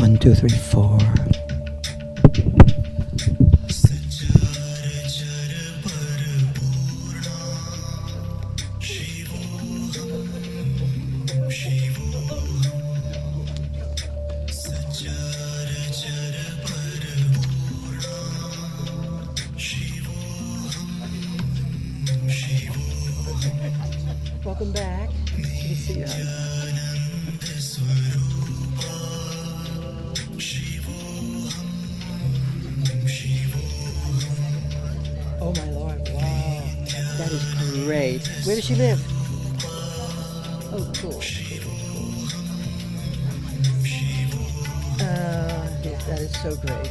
1, 2, 3, 4. Welcome back. Let me see you. Oh my Lord! Wow, that is great. Where does she live? Oh, cool. That is so great.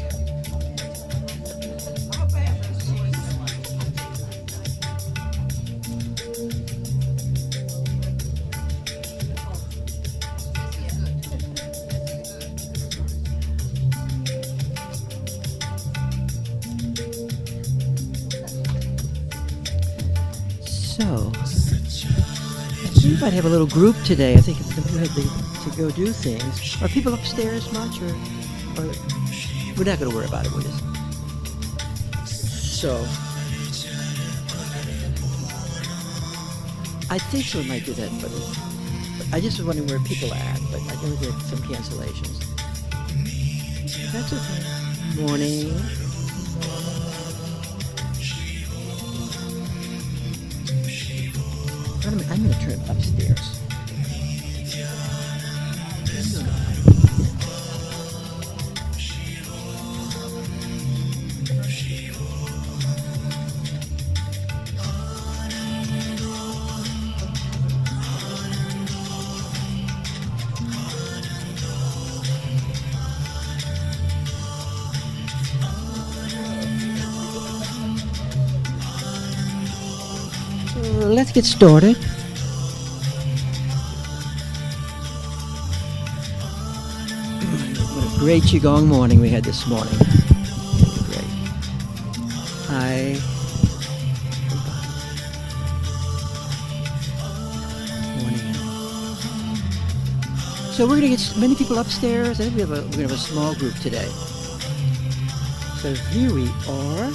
So, we might have a little group today. I think we have to go do things. Are people upstairs much, or we're not going to worry about it? We're just so. I think we might do that, but I just was wondering where people are at. But I know there are some cancellations. That's okay. Morning. I'm going to turn upstairs. Let's get started. What a great Qigong morning we had this morning. Great. Hi. Morning. So we're going to get many people upstairs. I think we're going to have a small group today. So here we are.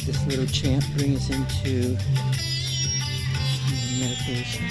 This little chant bring us into meditation.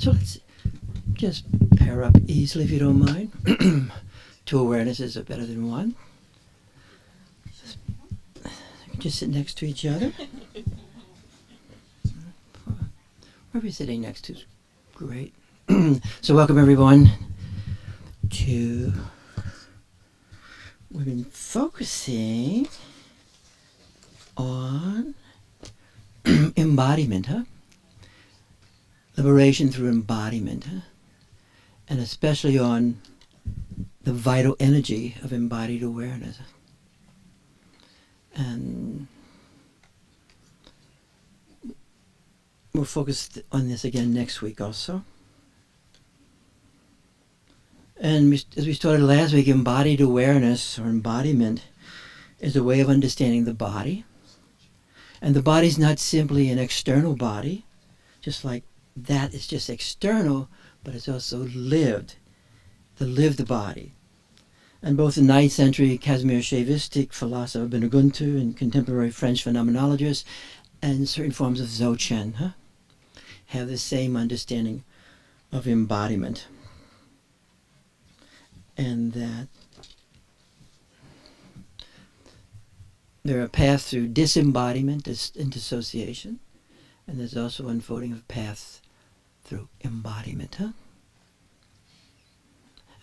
So let's just pair up easily if you don't mind. Two awarenesses are better than one. Just sit next to each other. Whoever you're sitting next to is great. So welcome everyone to, we've been focusing on embodiment, liberation through embodiment, and especially on the vital energy of embodied awareness. And we'll focus on this again next week also. And as we started last week, embodied awareness or embodiment is a way of understanding the body. And the body is not simply an external body, just like that is just external, but it's also lived, the lived body. And both the 9th century Casimir Shaivistic philosopher Beneguntu and contemporary French phenomenologists and certain forms of Dzogchen have the same understanding of embodiment. And that there are paths through disembodiment and dissociation, and there's also unfolding of paths through embodiment.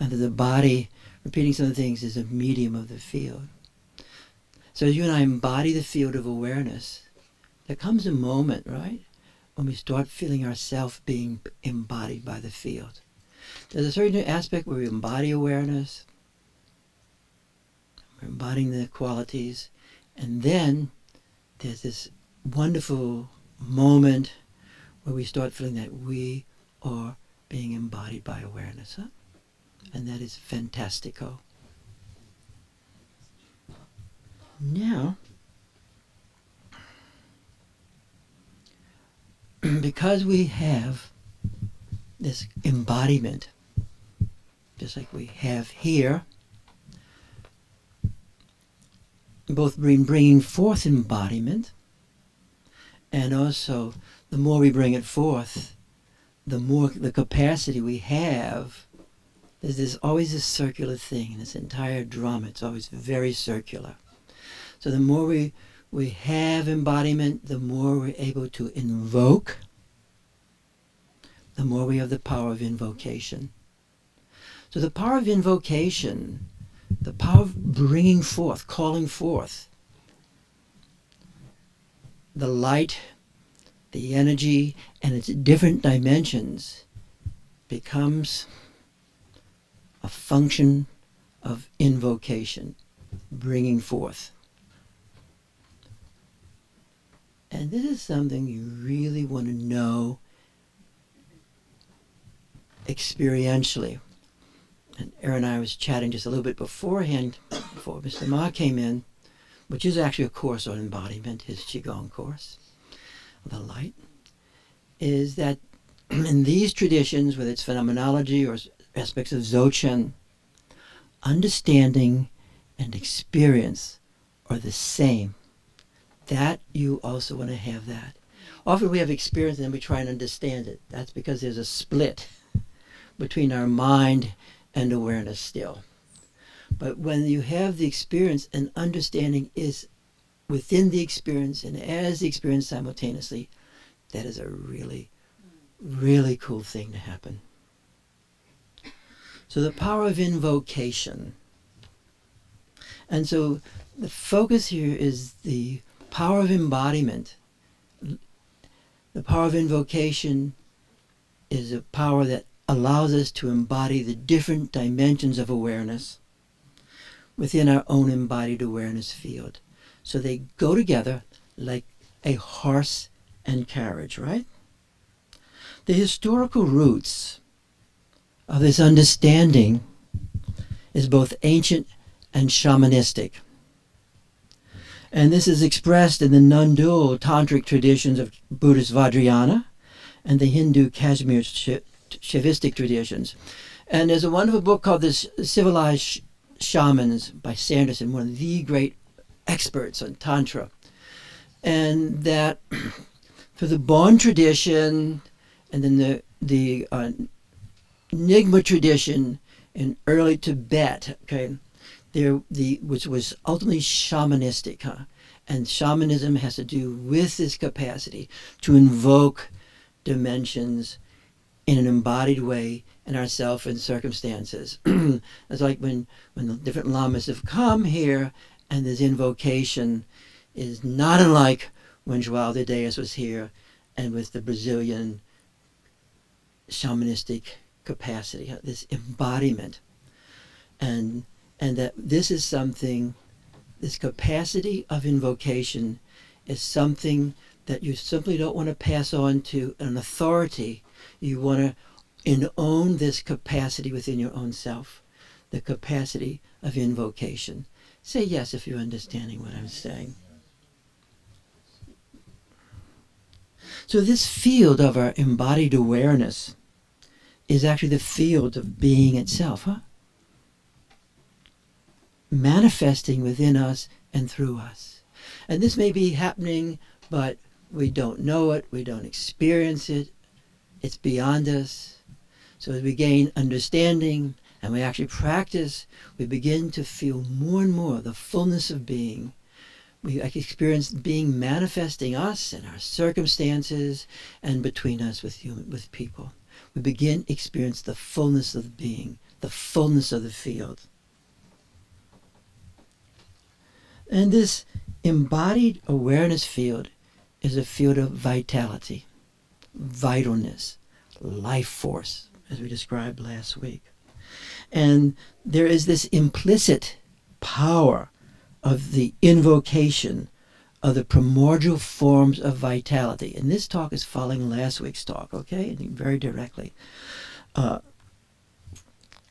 And that the body, repeating some of the things, is a medium of the field. So as you and I embody the field of awareness, there comes a moment, right, when we start feeling ourselves being embodied by the field. There's a certain aspect where we embody awareness, we're embodying the qualities, and then there's this wonderful moment where we start feeling that we are being embodied by awareness. And that is fantastico. Now, because we have this embodiment, just like we have here, both bringing forth embodiment, and also the more we bring it forth, the more the capacity we have. There's always this circular thing in this entire drama. It's always very circular. So the more we have embodiment, the more we're able to invoke, the more we have the power of invocation. So the power of invocation, the power of bringing forth, calling forth the light, the energy, and its different dimensions becomes a function of invocation, bringing forth. And this is something you really want to know experientially. And Aaron and I was chatting just a little bit beforehand, before Mr. Ma came in, which is actually a course on embodiment, his Qigong course, the light, is that in these traditions, whether it's phenomenology or aspects of Dzogchen, understanding and experience are the same. That you also want to have that. Often we have experience and then we try and understand it. That's because there's a split between our mind and awareness still. But when you have the experience and understanding is within the experience and as the experience simultaneously, that is a really, really cool thing to happen. So the power of invocation. And so the focus here is the power of embodiment. The power of invocation is a power that allows us to embody the different dimensions of awareness within our own embodied awareness field. So they go together like a horse and carriage, right? The historical roots of this understanding is both ancient and shamanistic. And this is expressed in the non-dual tantric traditions of Buddhist Vajrayana and the Hindu Kashmir Shaivistic traditions. And there's a wonderful book called The Civilized Shamans by Sanderson, one of the great experts on Tantra. And that for the Bon tradition and then the the Nyingma tradition in early Tibet, okay, which was ultimately shamanistic, huh? And shamanism has to do with this capacity to invoke dimensions in an embodied way in ourself and circumstances. It's like when the different lamas have come here, and this invocation is not unlike when João de Deus was here and with the Brazilian shamanistic capacity, this embodiment. And that this is something, this capacity of invocation is something that you simply don't want to pass on to an authority. You want to own this capacity within your own self, the capacity of invocation. Say yes if you're understanding what I'm saying. So this field of our embodied awareness is actually the field of being itself, huh? Manifesting within us and through us. And this may be happening, but we don't know it, we don't experience it, it's beyond us. So as we gain understanding and we actually practice, we begin to feel more and more the fullness of being. We experience being manifesting us and our circumstances and between us with people. We begin to experience the fullness of being, the fullness of the field. And this embodied awareness field is a field of vitality, vitalness, life force, as we described last week. And there is this implicit power of the invocation of the primordial forms of vitality. And this talk is following last week's talk, okay? Very directly.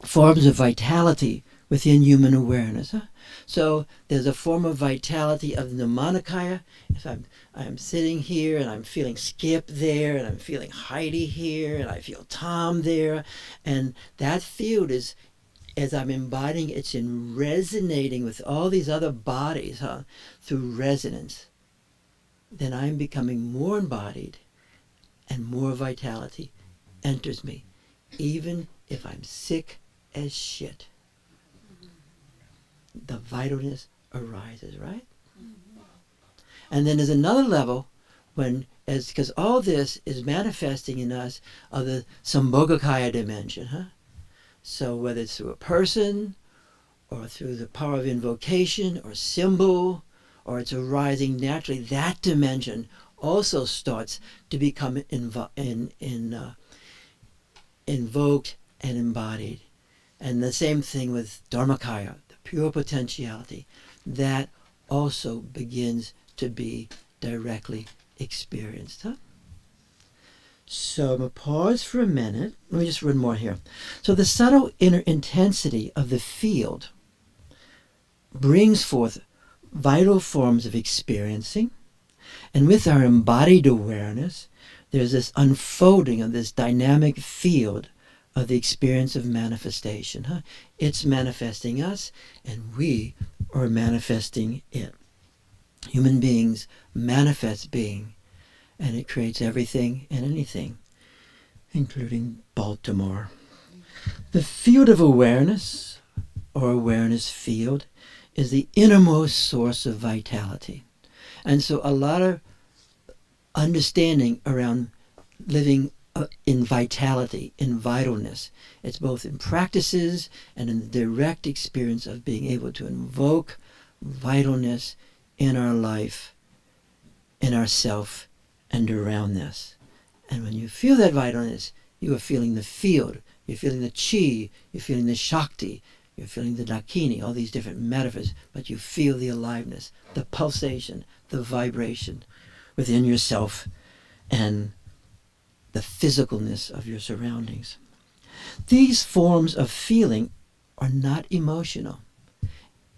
Forms of vitality within human awareness. Huh? So there's a form of vitality of the Nirmanakaya. If I'm sitting here and I'm feeling Skip there, and I'm feeling Heidi here, and I feel Tom there, and that field is, as I'm embodying, it's in resonating with all these other bodies, huh, through resonance. Then I'm becoming more embodied, and more vitality enters me, even if I'm sick as shit. The vitalness arises, right? And then there's another level because all this is manifesting in us of the Sambhogakaya dimension, huh? So whether it's through a person, or through the power of invocation, or symbol, or it's arising naturally, that dimension also starts to become invoked and embodied. And the same thing with Dharmakaya, the pure potentiality. That also begins to be directly experienced. Huh? So I'm going to pause for a minute. Let me just read more here. So the subtle inner intensity of the field brings forth vital forms of experiencing. And with our embodied awareness, there's this unfolding of this dynamic field of the experience of manifestation. Huh? It's manifesting us, and we are manifesting it. Human beings manifest being, and it creates everything and anything, including Baltimore. The field of awareness, or awareness field, is the innermost source of vitality. And so a lot of understanding around living in vitality, in vitalness. It's both in practices and in the direct experience of being able to invoke vitalness in our life, in ourself, and around us. And when you feel that vitalness, you are feeling the field, you're feeling the chi, you're feeling the shakti, you're feeling the dakini, all these different metaphors, but you feel the aliveness, the pulsation, the vibration within yourself, and the physicalness of your surroundings. These forms of feeling are not emotional.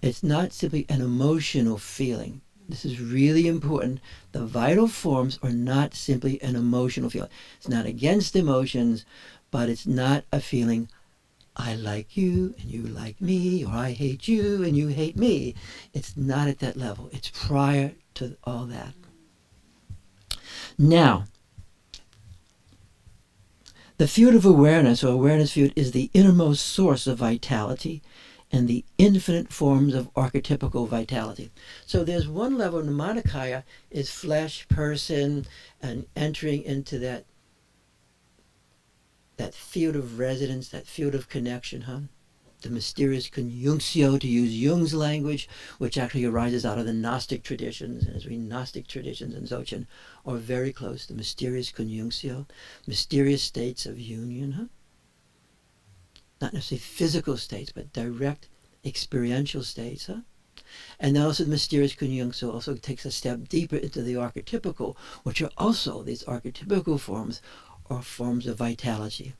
It's not simply an emotional feeling. This is really important. The vital forms are not simply an emotional feeling. It's not against emotions, but it's not a feeling, I like you and you like me, or I hate you and you hate me. It's not at that level. It's prior to all that. Now, The field of awareness, or awareness field, is the innermost source of vitality and the infinite forms of archetypical vitality. So there's one level, Nirmanakaya is flesh, person, and entering into that field of resonance, that field of connection, the mysterious conjunctio, to use Jung's language, which actually arises out of the Gnostic traditions. And as we Gnostic traditions and Dzogchen are very close, the mysterious conjunctio, mysterious states of union, not necessarily physical states, but direct experiential states. And then also the mysterious conjunctio also takes a step deeper into the archetypical, which are also these archetypical forms, or forms of vitality,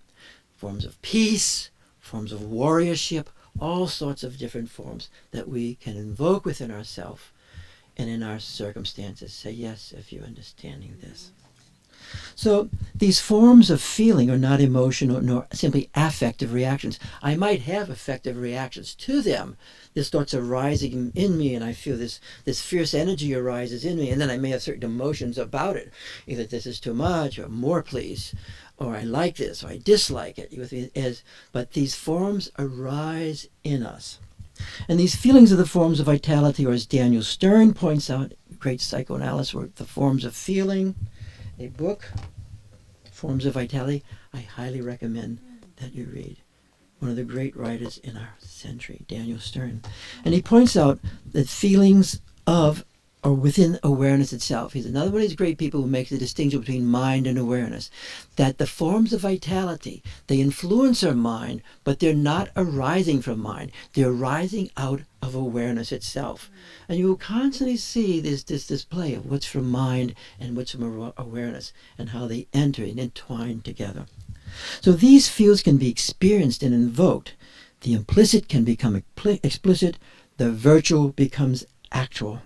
forms of peace, forms of warriorship, all sorts of different forms that we can invoke within ourselves and in our circumstances. Say yes if you're understanding this. So these forms of feeling are not emotional nor simply affective reactions. I might have affective reactions to them. This starts arising in me, and I feel this fierce energy arises in me, and then I may have certain emotions about it. Either this is too much, or more please, or I like this, or I dislike it. But these forms arise in us. And these feelings are the forms of vitality, or as Daniel Stern points out, great psychoanalyst work, The Forms of Feeling, a book, Forms of Vitality, I highly recommend that you read. One of the great writers in our century, Daniel Stern. And he points out that feelings of or within awareness itself. He's another one of these great people who makes the distinction between mind and awareness. That the forms of vitality, they influence our mind, but they're not arising from mind. They're arising out of awareness itself. And you will constantly see this display of what's from mind and what's from awareness, and how they enter and entwine together. So these fields can be experienced and invoked. The implicit can become explicit. The virtual becomes actual.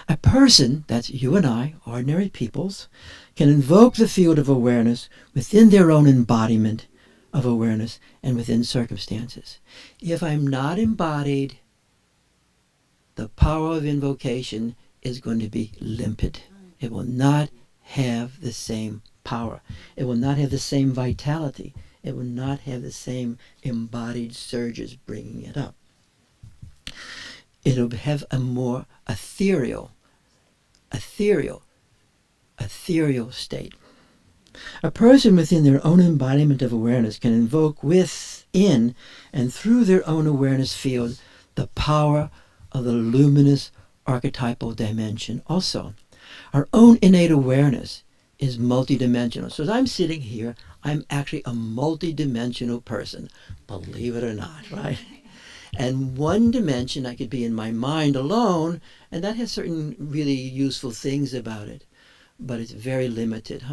A person, that's you and I, ordinary peoples, can invoke the field of awareness within their own embodiment of awareness and within circumstances. If I'm not embodied, the power of invocation is going to be limpid. It will not have the same power. It will not have the same vitality. It will not have the same embodied surges bringing it up. It'll have a more ethereal state. A person within their own embodiment of awareness can invoke within and through their own awareness field the power of the luminous archetypal dimension also. Our own innate awareness is multidimensional. So as I'm sitting here, I'm actually a multidimensional person, believe it or not, right? And one dimension I could be in my mind alone, and that has certain really useful things about it, but it's very limited,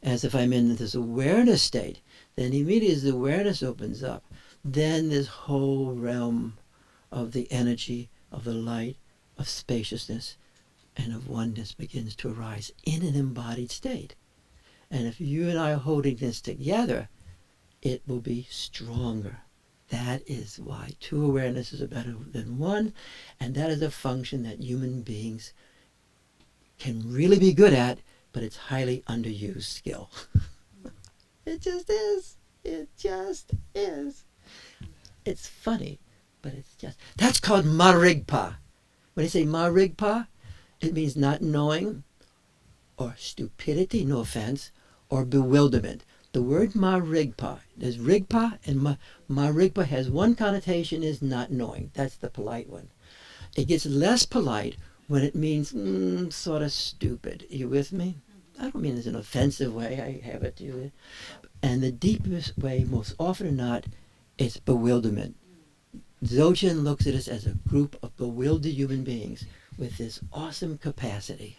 As if I'm in this awareness state, then immediately as the awareness opens up, then this whole realm of the energy, of the light, of spaciousness, and of oneness begins to arise in an embodied state. And if you and I are holding this together, it will be stronger. That is why two awarenesses are better than one, and that is a function that human beings can really be good at, but it's highly underused skill. It just is. It just is. It's funny, but it's just... That's called marigpa. When you say marigpa, it means not knowing, or stupidity, no offense, or bewilderment. The word marigpa, there's rigpa, and marigpa has one connotation, is not knowing. That's the polite one. It gets less polite when it means sort of stupid. Are you with me? I don't mean it's an offensive way. I have it to you. And the deepest way, most often or not, is bewilderment. Dzogchen looks at us as a group of bewildered human beings with this awesome capacity.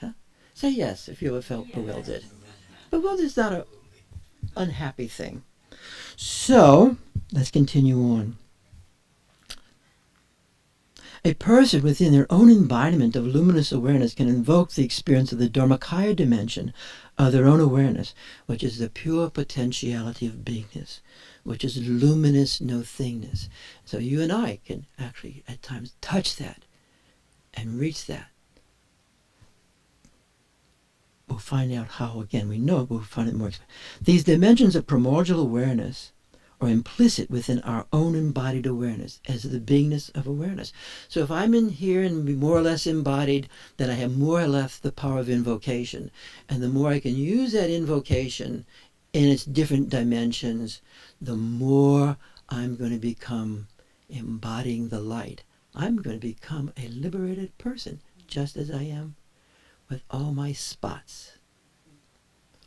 Say yes if you ever felt bewildered. Bewildered is not an unhappy thing. So, let's continue on. A person within their own embodiment of luminous awareness can invoke the experience of the Dharmakaya dimension of their own awareness, which is the pure potentiality of beingness, which is luminous no-thingness. So you and I can actually at times touch that and reach that find out how again. We know it, but we'll find it more. These dimensions of primordial awareness are implicit within our own embodied awareness as the beingness of awareness. So if I'm in here and be more or less embodied, then I have more or less the power of invocation. And the more I can use that invocation in its different dimensions, the more I'm going to become embodying the light. I'm going to become a liberated person, just as I am, with all my spots,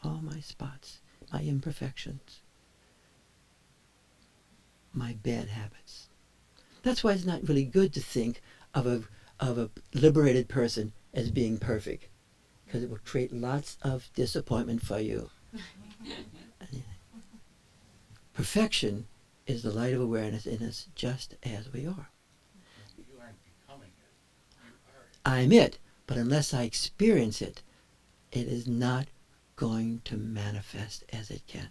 my imperfections, my bad habits. That's why it's not really good to think of a liberated person as being perfect, because it will create lots of disappointment for you. Perfection is the light of awareness in us just as we are. You aren't becoming it. You are it. I'm it, but unless I experience it, it is not going to manifest as it can.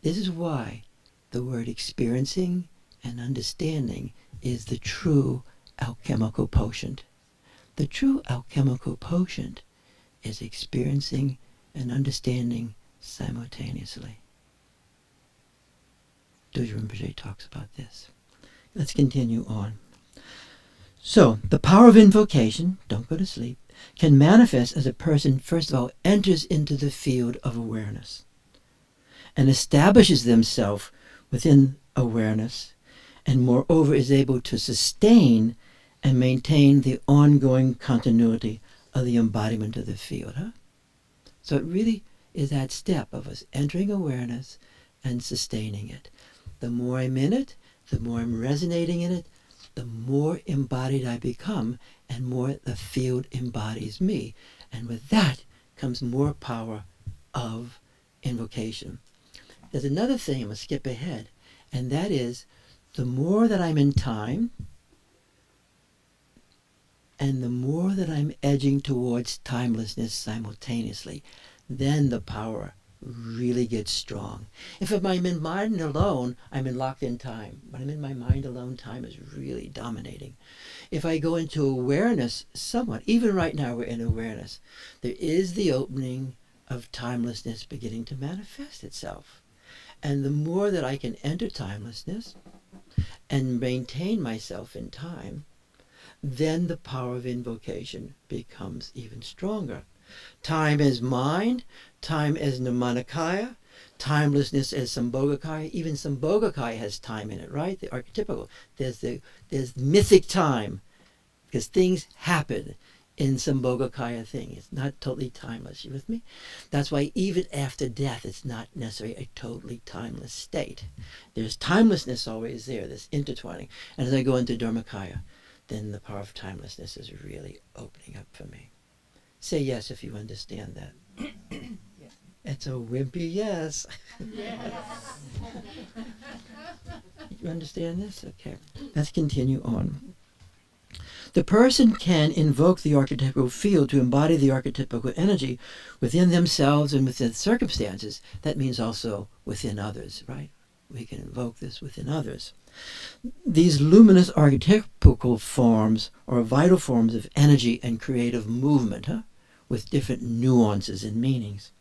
This is why the word experiencing and understanding is the true alchemical potion. The true alchemical potion is experiencing and understanding simultaneously. Doji Rinpoche talks about this. Let's continue on. So, the power of invocation, don't go to sleep, can manifest as a person, first of all, enters into the field of awareness and establishes themselves within awareness, and moreover is able to sustain and maintain the ongoing continuity of the embodiment of the field. So it really is that step of us entering awareness and sustaining it. The more I'm in it, the more I'm resonating in it, the more embodied I become, and more the field embodies me. And with that comes more power of invocation. There's another thing, I'm going to skip ahead, and that is the more that I'm in time, and the more that I'm edging towards timelessness simultaneously, then the power really gets strong. If I'm in mind alone, I'm in locked in time. When I'm in my mind alone, time is really dominating. If I go into awareness somewhat, even right now we're in awareness, there is the opening of timelessness beginning to manifest itself. And the more that I can enter timelessness and maintain myself in time, then the power of invocation becomes even stronger. Time as mind, time as Nirmanakaya, timelessness as Sambhogakaya. Even Sambhogakaya has time in it, right? The archetypal. There's mythic time, because things happen in Sambhogakaya thing. It's not totally timeless. You with me? That's why even after death, it's not necessarily a totally timeless state. There's timelessness always there, this intertwining. And as I go into Dharmakaya, then the power of timelessness is really opening up for me. Say yes if you understand that. Yes. It's a wimpy yes. Yes. You understand this? Okay. Let's continue on. The person can invoke the archetypal field to embody the archetypal energy within themselves and within circumstances. That means also within others, right? We can invoke this within others. These luminous archetypal forms are vital forms of energy and creative movement, with different nuances and meanings.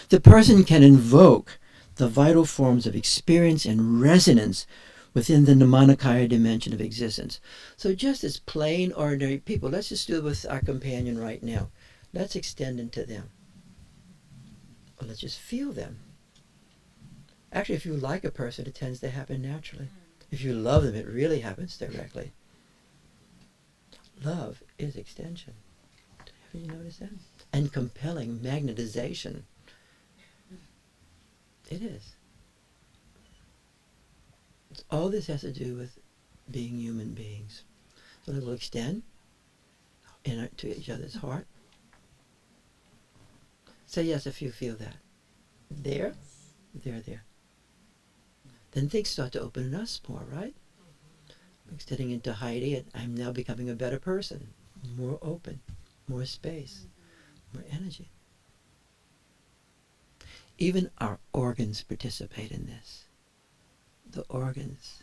The person can invoke the vital forms of experience and resonance within the Nirmanakaya dimension of existence. So just as plain, ordinary people, let's just do it with our companion right now. Let's extend into them. Or let's just feel them. Actually, if you like a person, it tends to happen naturally. If you love them, it really happens directly. Love is extension. Have you noticed that? And compelling magnetization. It is. All this has to do with being human beings. So we'll extend to each other's heart. Say yes if you feel that. There. Then things start to open in us more, right? Extending into Heidi, and I'm now becoming a better person. More open, more space, more energy. Even our organs participate in this. The organs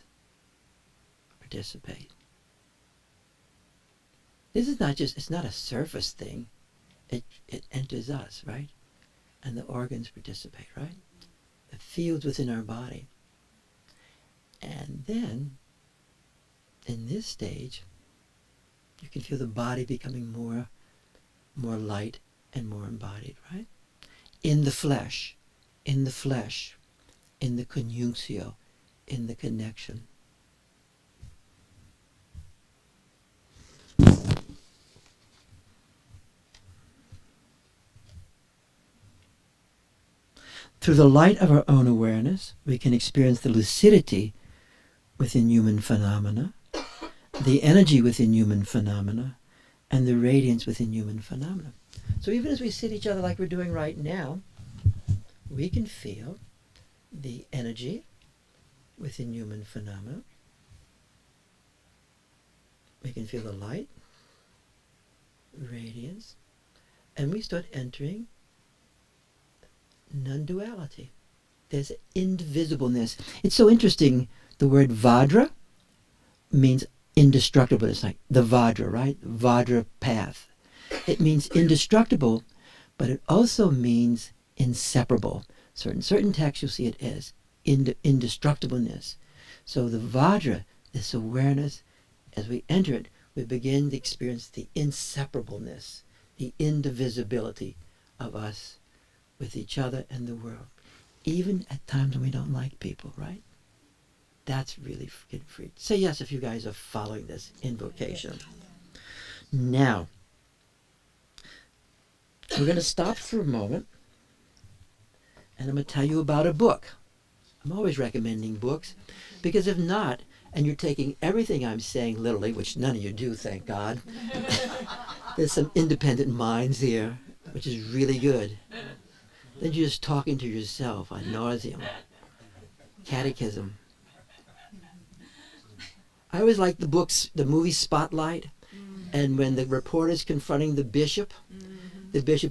participate. This is not just, it's not a surface thing. It enters us, right? and the organs participate, right? The fields within our body. And then, in this stage, you can feel the body becoming more light and more embodied, right? In the flesh, in the flesh, in the conjunctio, in the connection. Through the light of our own awareness, we can experience the lucidity within human phenomena, the energy within human phenomena, and the radiance within human phenomena. So even as we sit each other like we're doing right now, we can feel the energy within human phenomena. We can feel the light, radiance, and we start entering non-duality. There's indivisibleness. It's so interesting. The word Vajra means indestructible. It's like the Vajra, right? Vajra path. It means indestructible, but it also means inseparable. Certain texts you'll see it as indestructibleness. So the Vajra, this awareness, as we enter it, we begin to experience the inseparableness, the indivisibility of us with each other and the world. Even at times when we don't like people, right? That's really getting free. Say yes if you guys are following this invocation. Now, we're going to stop for a moment, and I'm going to tell you about a book. I'm always recommending books, because if not, and you're taking everything I'm saying literally, which none of you do, thank God. There's some independent minds here, which is really good. Then you're just talking to yourself ad nauseum. Catechism. I always like the books, the movie Spotlight, and when the reporter's confronting the bishop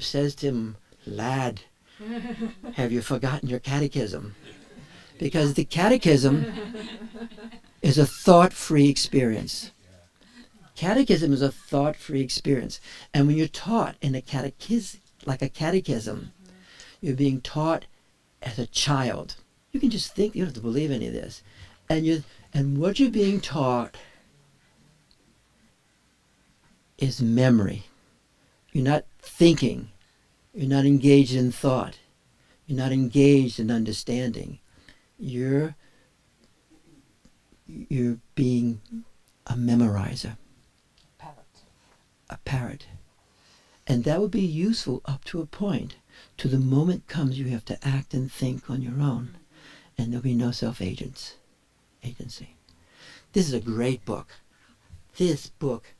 says to him, "Lad, have you forgotten your catechism?" Because the catechism is a thought-free experience. Catechism is a thought-free experience. And when you're taught in a catechism, you're being taught as a child. You can just think, you don't have to believe any of this. And what you're being taught is memory. You're not thinking. You're not engaged in thought. You're not engaged in understanding. You're being a memorizer. A parrot. And that would be useful up to a point. To the moment comes you have to act and think on your own. And there'll be no self-agency. This is a great book. This book.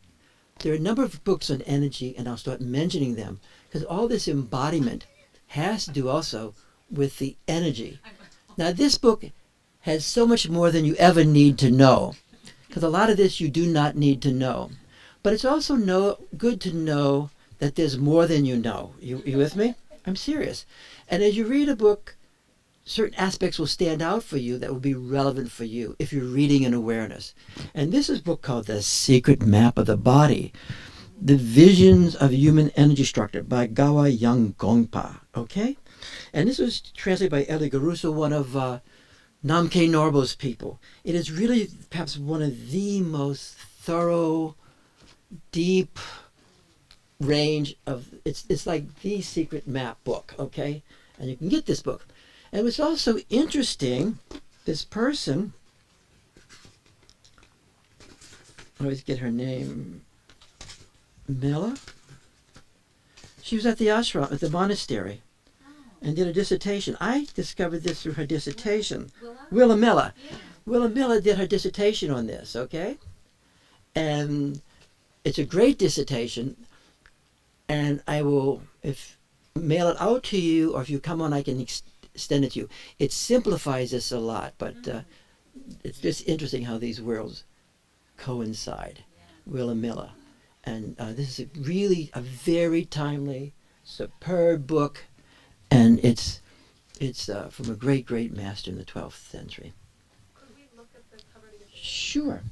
There are a number of books on energy, and I'll start mentioning them, because all this embodiment has to do also with the energy. Now this book has so much more than you ever need to know, because a lot of this you do not need to know. But it's also good to know that there's more than you know. You with me? I'm serious. And as you read a book, certain aspects will stand out for you that will be relevant for you if you're reading in awareness. And this is a book called The Secret Map of the Body, The Visions of Human Energy Structure by Gawa Young Gongpa, okay? And this was translated by Eli Garuso, one of Namke Norbo's people. It is really perhaps one of the most thorough, deep range of, it's like the secret map book, okay? And you can get this book. And it was also interesting, this person, I always get her name, Mela. She was at the ashram, at the monastery, and did a dissertation. I discovered this through her dissertation. Willa Mela. Yeah. Willa Mela did her dissertation on this, okay? And it's a great dissertation, and I will, mail it out to you, or if you come on, I can extend it to you. It simplifies this a lot, but it's just interesting how these worlds coincide. Willa Miller. And this is really a very timely, superb book, and it's from a great, great master in the 12th century. Could we look at the cover to get the Sure.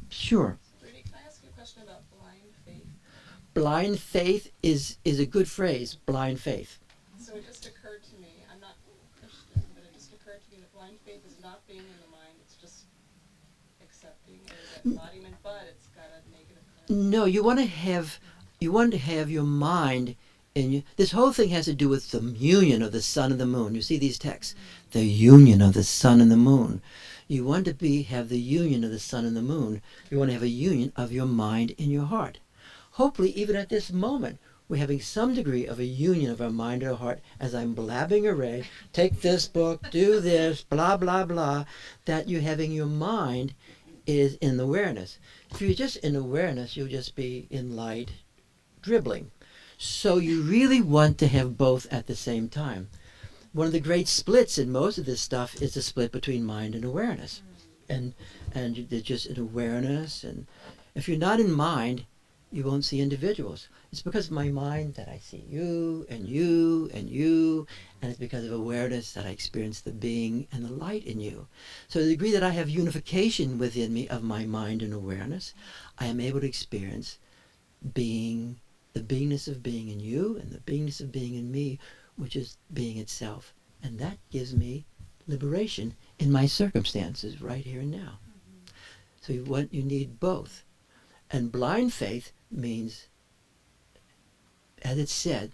Rudy, can I ask you a question about blind faith? Blind faith is a good phrase, blind faith. So So it just occurred to me, I'm not Christian, but it just occurred to me that blind faith is not being in the mind, it's just accepting it as embodiment, but it's got a negative connotation. No, you want to have your mind in you. This whole thing has to do with the union of the sun and the moon. You see these texts, the union of the sun and the moon. You want to have the union of the sun and the moon. You want to have a union of your mind in your heart. Hopefully, even at this moment, we're having some degree of a union of our mind and our heart as I'm blabbing away, take this book, do this, blah, blah, blah, that you're having your mind is in awareness. If you're just in awareness, you'll just be in light dribbling. So you really want to have both at the same time. One of the great splits in most of this stuff is the split between mind and awareness. And they're just in awareness. And if you're not in mind, you won't see individuals. It's because of my mind that I see you and you and you, and it's because of awareness that I experience the being and the light in you. So to the degree that I have unification within me of my mind and awareness, I am able to experience being, the beingness of being in you and the beingness of being in me, which is being itself. And that gives me liberation in my circumstances right here and now. So you need both. And blind faith means, as it said,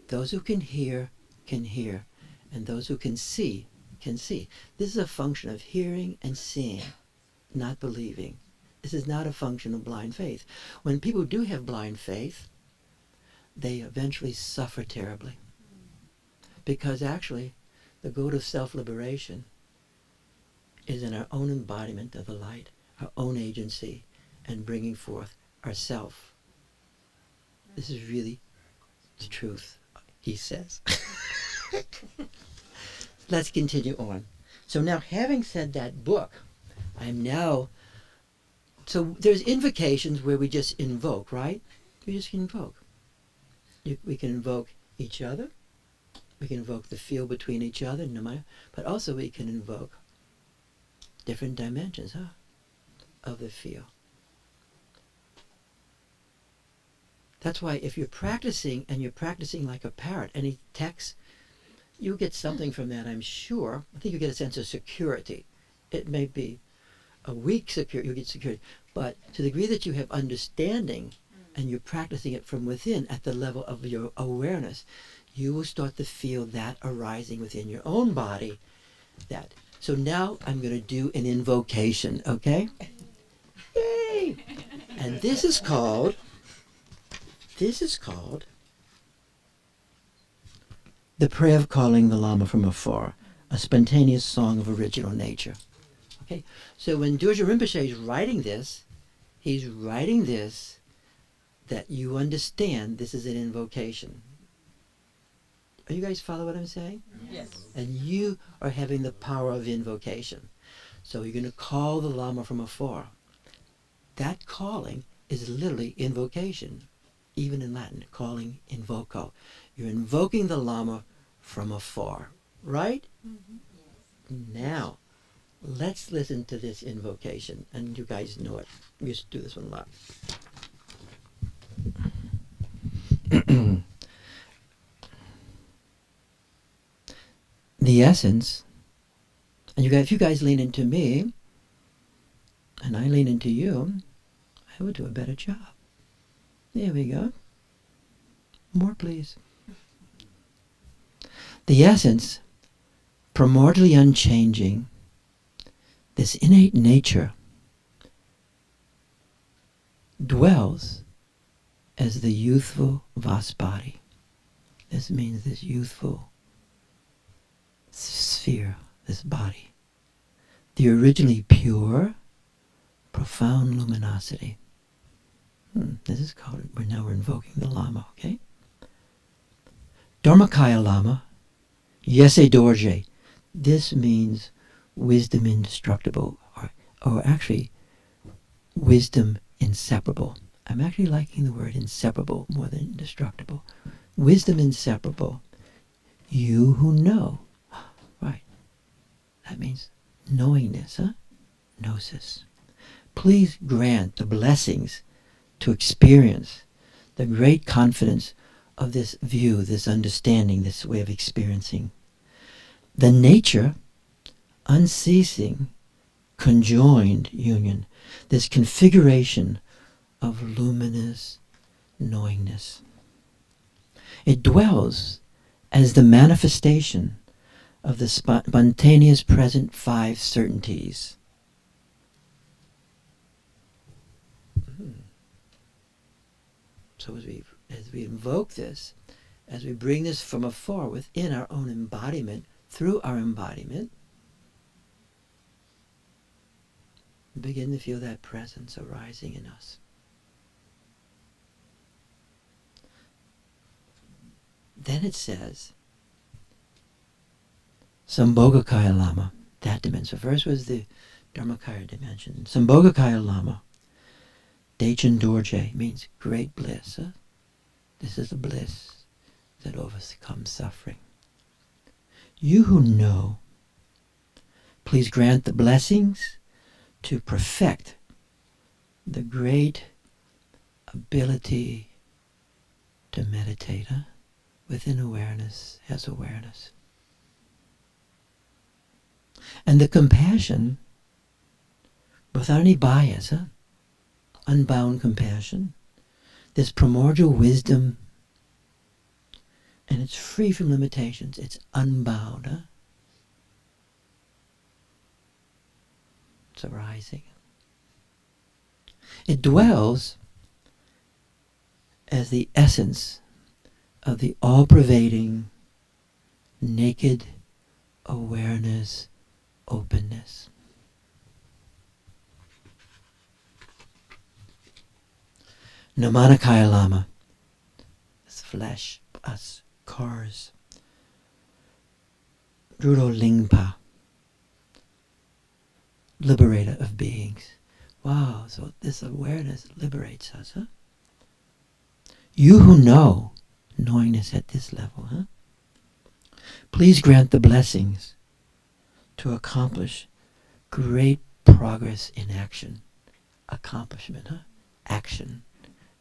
those who can hear, and those who can see, can see. This is a function of hearing and seeing, not believing. This is not a function of blind faith. When people do have blind faith, they eventually suffer terribly. Because actually, the goal of self-liberation is in our own embodiment of the light, our own agency, and bringing forth ourself. This is really the truth, he says. Let's continue on. So now, having said that book, so there's invocations where we just invoke, right? We just invoke. We can invoke each other. We can invoke the field between each other, no matter, but also we can invoke different dimensions of the field. That's why if you're practicing, and you're practicing like a parrot, any text, you get something from that, I'm sure. I think you get a sense of security. It may be a weak security, you get security, but to the degree that you have understanding and you're practicing it from within at the level of your awareness, you will start to feel that arising within your own body. So now I'm going to do an invocation, okay? Yay! And this is called the prayer of calling the Lama from afar, a spontaneous song of original nature. Okay, so when Dorje Rinpoche is writing this, he's writing this that you understand this is an invocation. Are you guys follow what I'm saying? Yes. And you are having the power of invocation. So you're going to call the Lama from afar. That calling is literally invocation. Even in Latin, calling, invoco. You're invoking the Lama from afar, right? Now, let's listen to this invocation. And you guys know it. We used to do this one a lot. The essence, and if you guys lean into me, and I lean into you, I will do a better job. There we go. More, please. The essence, primordially unchanging, this innate nature, dwells as the youthful Vaspati. This means this youthful sphere, this body. The originally pure, profound luminosity. This is called, we're invoking the Lama, okay? Dharmakaya Lama, Yese Dorje. This means wisdom indestructible, or actually, wisdom inseparable. I'm actually liking the word inseparable more than indestructible. Wisdom inseparable. You who know. Right. That means knowingness, Gnosis. Please grant the blessings to experience the great confidence of this view, this understanding, this way of experiencing. The nature, unceasing, conjoined union, this configuration of luminous knowingness. It dwells as the manifestation of the spontaneous present five certainties. So as we invoke this, as we bring this from afar within our own embodiment, through our embodiment, we begin to feel that presence arising in us. Then it says, Sambhogakaya Lama, that dimension. First was the Dharmakaya dimension. Sambhogakaya Lama, Dzogchen Dorje, means great bliss. Huh? This is the bliss that overcomes suffering. You who know, please grant the blessings to perfect the great ability to meditate. Huh? Within awareness as awareness. And the compassion, without any bias, unbound compassion, this primordial wisdom, and it's free from limitations, it's unbound. It's arising. It dwells as the essence of the all-pervading, naked awareness, openness. Namanakaya Lama, this flesh, us, cars. Drudo Lingpa, liberator of beings. Wow, so this awareness liberates us, huh? You who know, knowingness at this level, huh? Please grant the blessings to accomplish great progress in action. Accomplishment, huh? Action.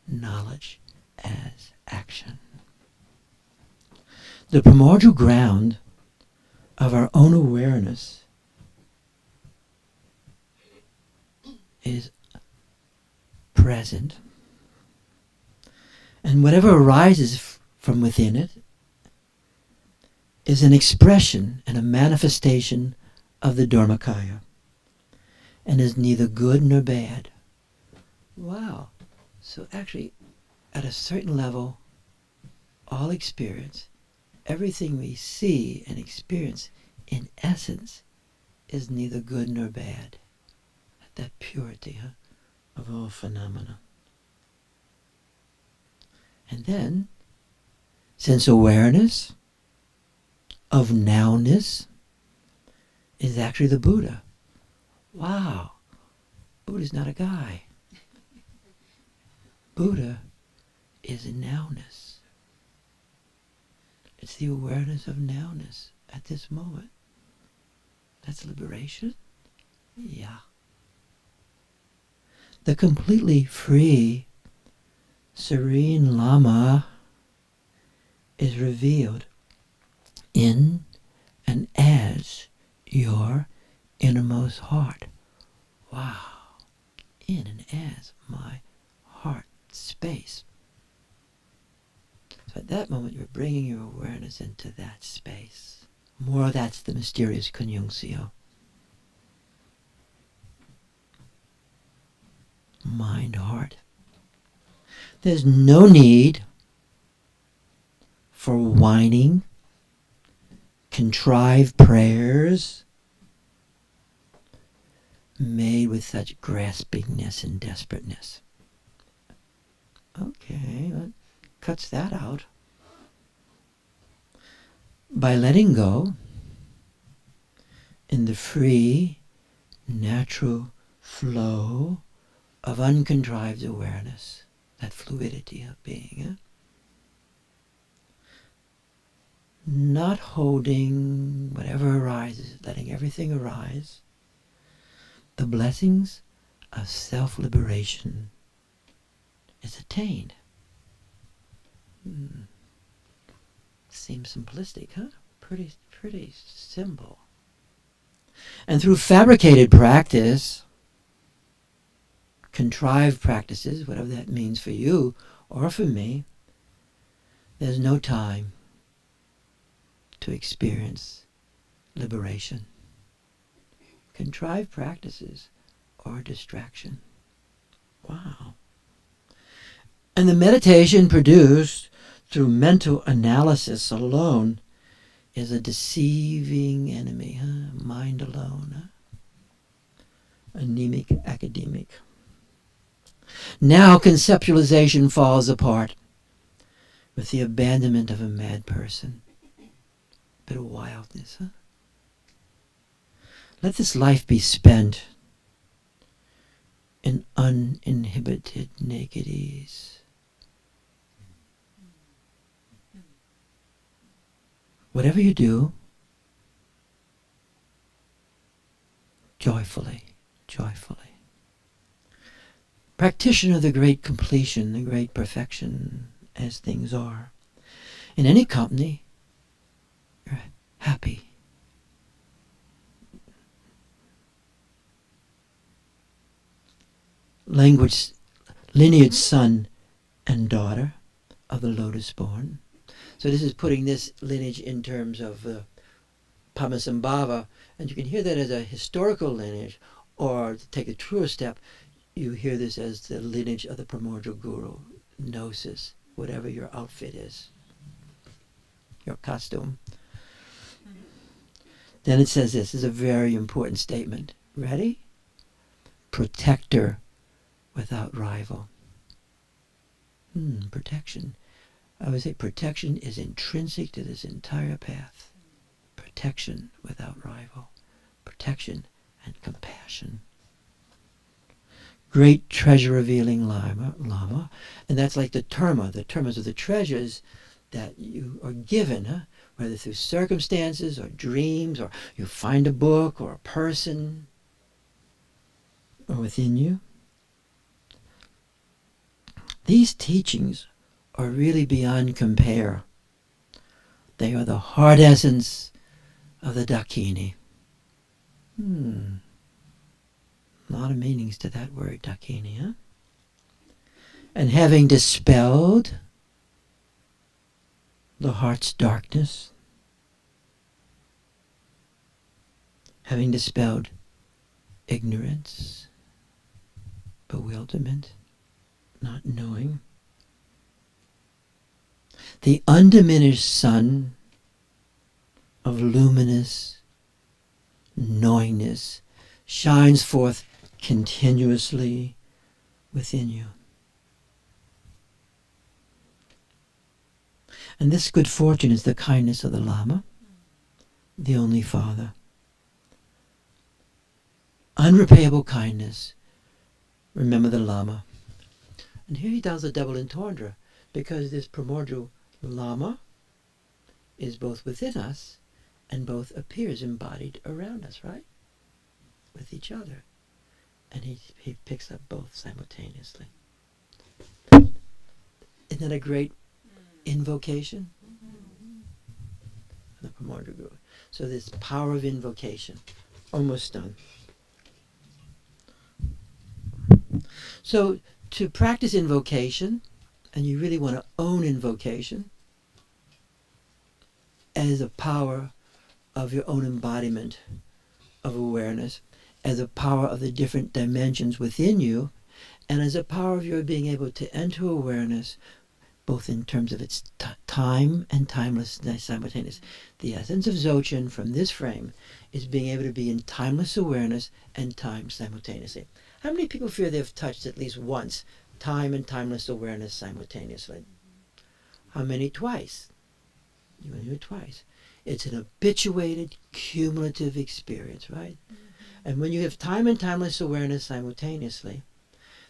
Knowledge as action. The primordial ground of our own awareness is present, and whatever arises from within it is an expression and a manifestation of the Dharmakaya, and is neither good nor bad. Wow. So actually, at a certain level, all experience, everything we see and experience, in essence, is neither good nor bad. At that purity, huh, of all phenomena. And then, since awareness of nowness is actually the Buddha. Wow, Buddha's not a guy. Buddha is nowness. It's the awareness of nowness at this moment. That's liberation? Yeah. The completely free, serene Lama is revealed in and as your innermost heart. Wow. In and as my heart space. So at that moment, you're bringing your awareness into that space. More, that's the mysterious conjuncio. Mind, heart. There's no need for whining, contrived prayers made with such graspingness and desperateness. Okay, that cuts that out. By letting go in the free, natural flow of uncontrived awareness, that fluidity of being, not holding whatever arises, letting everything arise, the blessings of self-liberation is attained. Seems simplistic, huh? Pretty simple. And through fabricated practice, contrived practices, whatever that means for you or for me, there's no time to experience liberation. Contrived practices are distraction. Wow. And the meditation produced through mental analysis alone is a deceiving enemy, huh? Mind alone, huh? Anemic academic. Now conceptualization falls apart with the abandonment of a mad person. Bit of wildness, huh? Let this life be spent in uninhibited naked ease. Whatever you do, joyfully. Practitioner of the great completion, the great perfection, as things are. In any company, you're happy. Language, lineage son and daughter of the lotus born. So this is putting this lineage in terms of Padmasambhava, and you can hear that as a historical lineage, or to take a truer step, you hear this as the lineage of the primordial guru, gnosis, whatever your outfit is, your costume. Then it says this is a very important statement. Ready? Protector without rival. Protection. I would say protection is intrinsic to this entire path. Protection without rival. Protection and compassion. Great treasure-revealing Lama. And that's like the terma. The termas are the treasures that you are given, huh? Whether through circumstances or dreams, or you find a book or a person, or within you. These teachings are really beyond compare. They are the heart essence of the Dakini. A lot of meanings to that word, Dakini, huh? And having dispelled the heart's darkness, having dispelled ignorance, bewilderment, not knowing, the undiminished sun of luminous knowingness shines forth continuously within you. And this good fortune is the kindness of the Lama, the only Father. Unrepayable kindness. Remember the Lama. And here he does a double entendre, because this primordial Lama is both within us and both appears embodied around us, right? With each other. And he picks up both simultaneously. Isn't that a great invocation? The primordial guru. So this power of invocation. Almost done. So to practice invocation, and you really want to own invocation as a power of your own embodiment of awareness, as a power of the different dimensions within you, and as a power of your being able to enter awareness both in terms of its time and timelessness simultaneous. The essence of Dzogchen from this frame is being able to be in timeless awareness and time simultaneously. How many people feel they've touched at least once time and timeless awareness simultaneously? How many twice? You want to do it twice. It's an habituated, cumulative experience, right? And when you have time and timeless awareness simultaneously,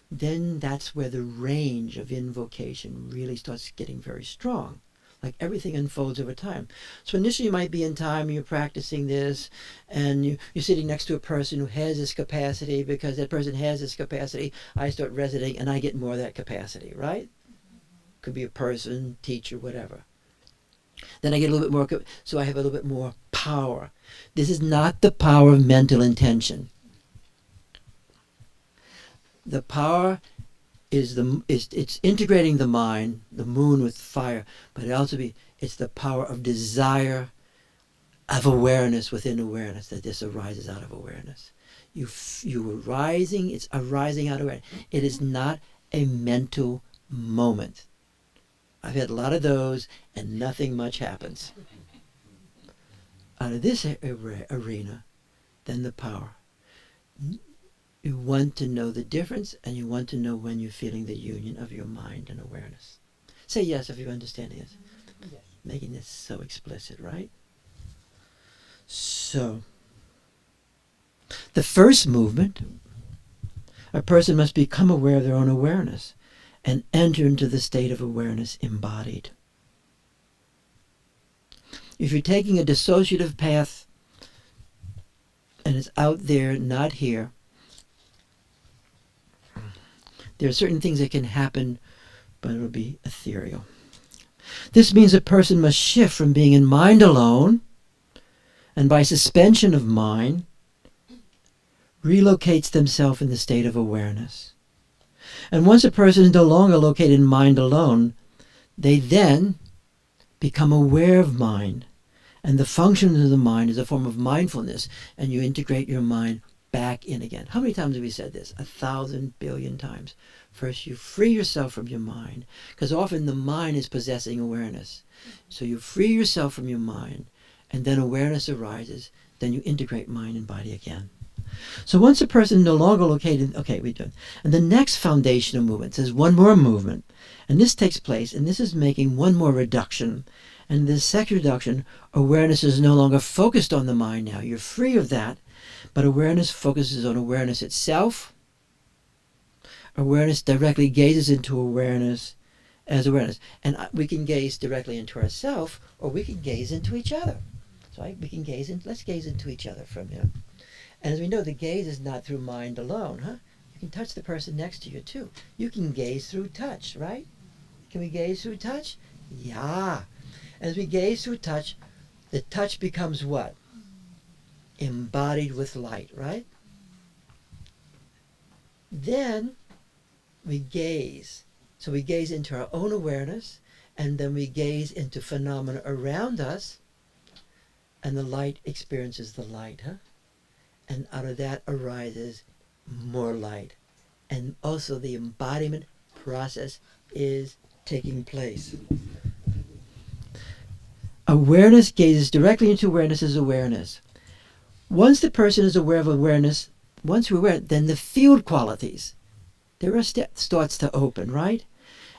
then that's where the range of invocation really starts getting very strong. Like everything unfolds over time. So initially you might be in time, you're practicing this, and you're sitting next to a person who has this capacity. Because that person has this capacity, I start resonating and I get more of that capacity, right? Could be a person, teacher, whatever. Then I get a little bit more, so I have a little bit more power. This is not the power of mental intention. The power is it's integrating the mind, the moon with fire, but it's the power of desire, of awareness within awareness, that this arises out of awareness. You are rising, it's arising out of awareness. It is not a mental moment. I've had a lot of those, and nothing much happens. Out of this arena, then the power. You want to know the difference, and you want to know when you're feeling the union of your mind and awareness. Say yes if you're understanding this. Yes. Making this so explicit, right? So, the first movement, a person must become aware of their own awareness and enter into the state of awareness embodied. If you're taking a dissociative path and it's out there, not here, there are certain things that can happen, but it'll be ethereal. This means a person must shift from being in mind alone, and by suspension of mind, relocates themselves in the state of awareness. And once a person is no longer located in mind alone, they then become aware of mind. And the function of the mind is a form of mindfulness, and you integrate your mind back in again. How many times have we said this? 1,000 billion times. First, you free yourself from your mind, because often the mind is possessing awareness. So you free yourself from your mind, and then awareness arises. Then you integrate mind and body again. So once a person no longer located, okay, we do. And the next foundational movement says one more movement, and this takes place, and this is making one more reduction. And this second reduction, awareness is no longer focused on the mind now. You're free of that, but awareness focuses on awareness itself. Awareness directly gazes into awareness as awareness. And we can gaze directly into ourselves, or we can gaze into each other. So we can gaze in, let's gaze into each other from here. And as we know, the gaze is not through mind alone, huh? You can touch the person next to you too. You can gaze through touch, right? Can we gaze through touch? Yeah. As we gaze through touch, the touch becomes what? Embodied with light, right? Then we gaze. So we gaze into our own awareness, and then we gaze into phenomena around us, and the light experiences the light, huh? And out of that arises more light. And also the embodiment process is taking place. Awareness gazes directly into awareness as awareness. Once the person is aware of awareness, once we're aware, then the field qualities, there are starts to open, right?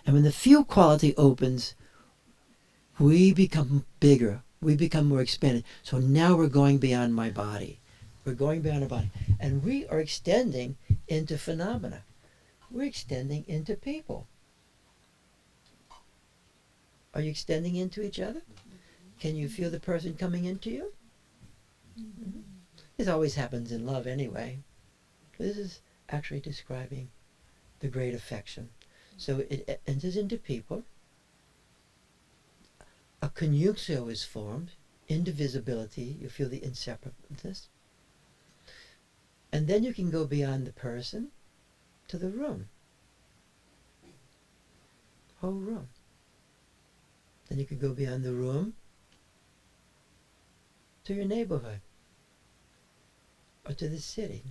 And when the field quality opens, we become bigger. We become more expanded. So now we're going beyond my body. We're going beyond our body. And we are extending into phenomena. We're extending into people. Are you extending into each other? Can you feel the person coming into you? Mm-hmm. This always happens in love anyway. This is actually describing the great affection. So it enters into people. A conjunctio is formed, indivisibility, you feel the inseparableness. And then you can go beyond the person to the room. Whole room. Then you could go beyond the room to your neighborhood or to the city.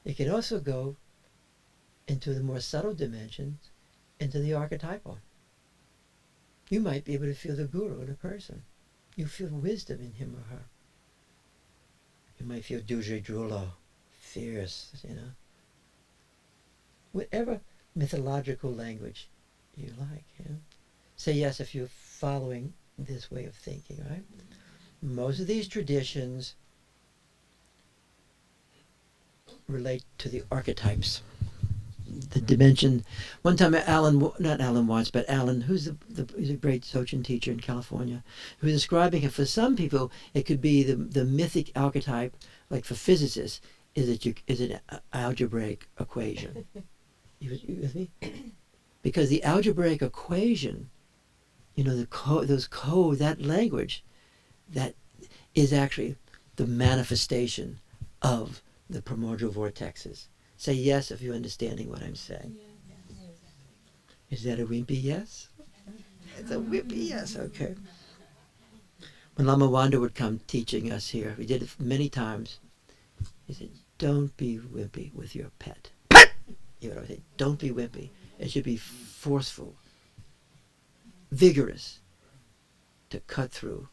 You can also go into the more subtle dimensions, into the archetypal. You might be able to feel the guru in a person. You feel wisdom in him or her. You might feel Duje Drulo, fierce, Whatever mythological language you like, Say yes if you're following this way of thinking, right? Most of these traditions relate to the archetypes. The dimension. One time Alan, who's he's a great Dzogchen teacher in California, who was describing it. For some people, it could be the mythic archetype, like for physicists, is an algebraic equation. You with me? Because the algebraic equation You know, that language, that is actually the manifestation of the primordial vortexes. Say yes if you're understanding what I'm saying. Is that a wimpy yes? It's a wimpy yes, okay. When Lama Wanda would come teaching us here, we did it many times. He said, don't be wimpy with your pet. You know, say, don't be wimpy. It should be forceful, vigorous, to cut through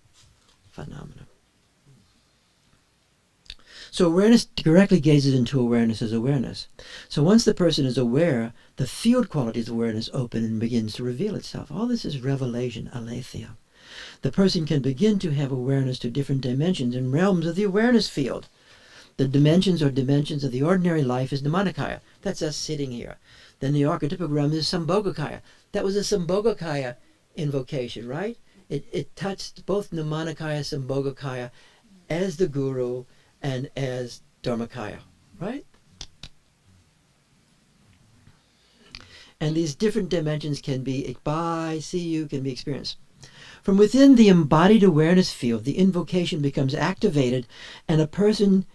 phenomena. So awareness directly gazes into awareness as awareness. So once the person is aware, the field qualities of awareness open and begins to reveal itself. All this is revelation, aletheia. The person can begin to have awareness to different dimensions and realms of the awareness field. The dimensions of the ordinary life is Nirmanakaya. That's us sitting here. Then the archetypal realm is Sambhogakaya. That was a Sambhogakaya invocation, right? It touched both Nirmanakaya, Sambhogakaya as the guru and as Dharmakaya, right? And these different dimensions can be bye, see you, can be experienced. From within the embodied awareness field, the invocation becomes activated and a person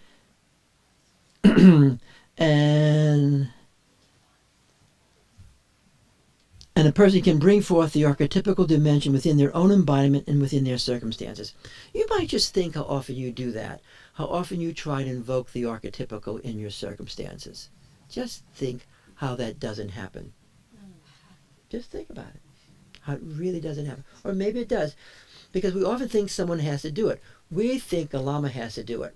and a person can bring forth the archetypical dimension within their own embodiment and within their circumstances. You might just think how often you do that, how often you try to invoke the archetypical in your circumstances. Just think how that doesn't happen. Just think about it, how it really doesn't happen. Or maybe it does, because we often think someone has to do it. We think a Lama has to do it.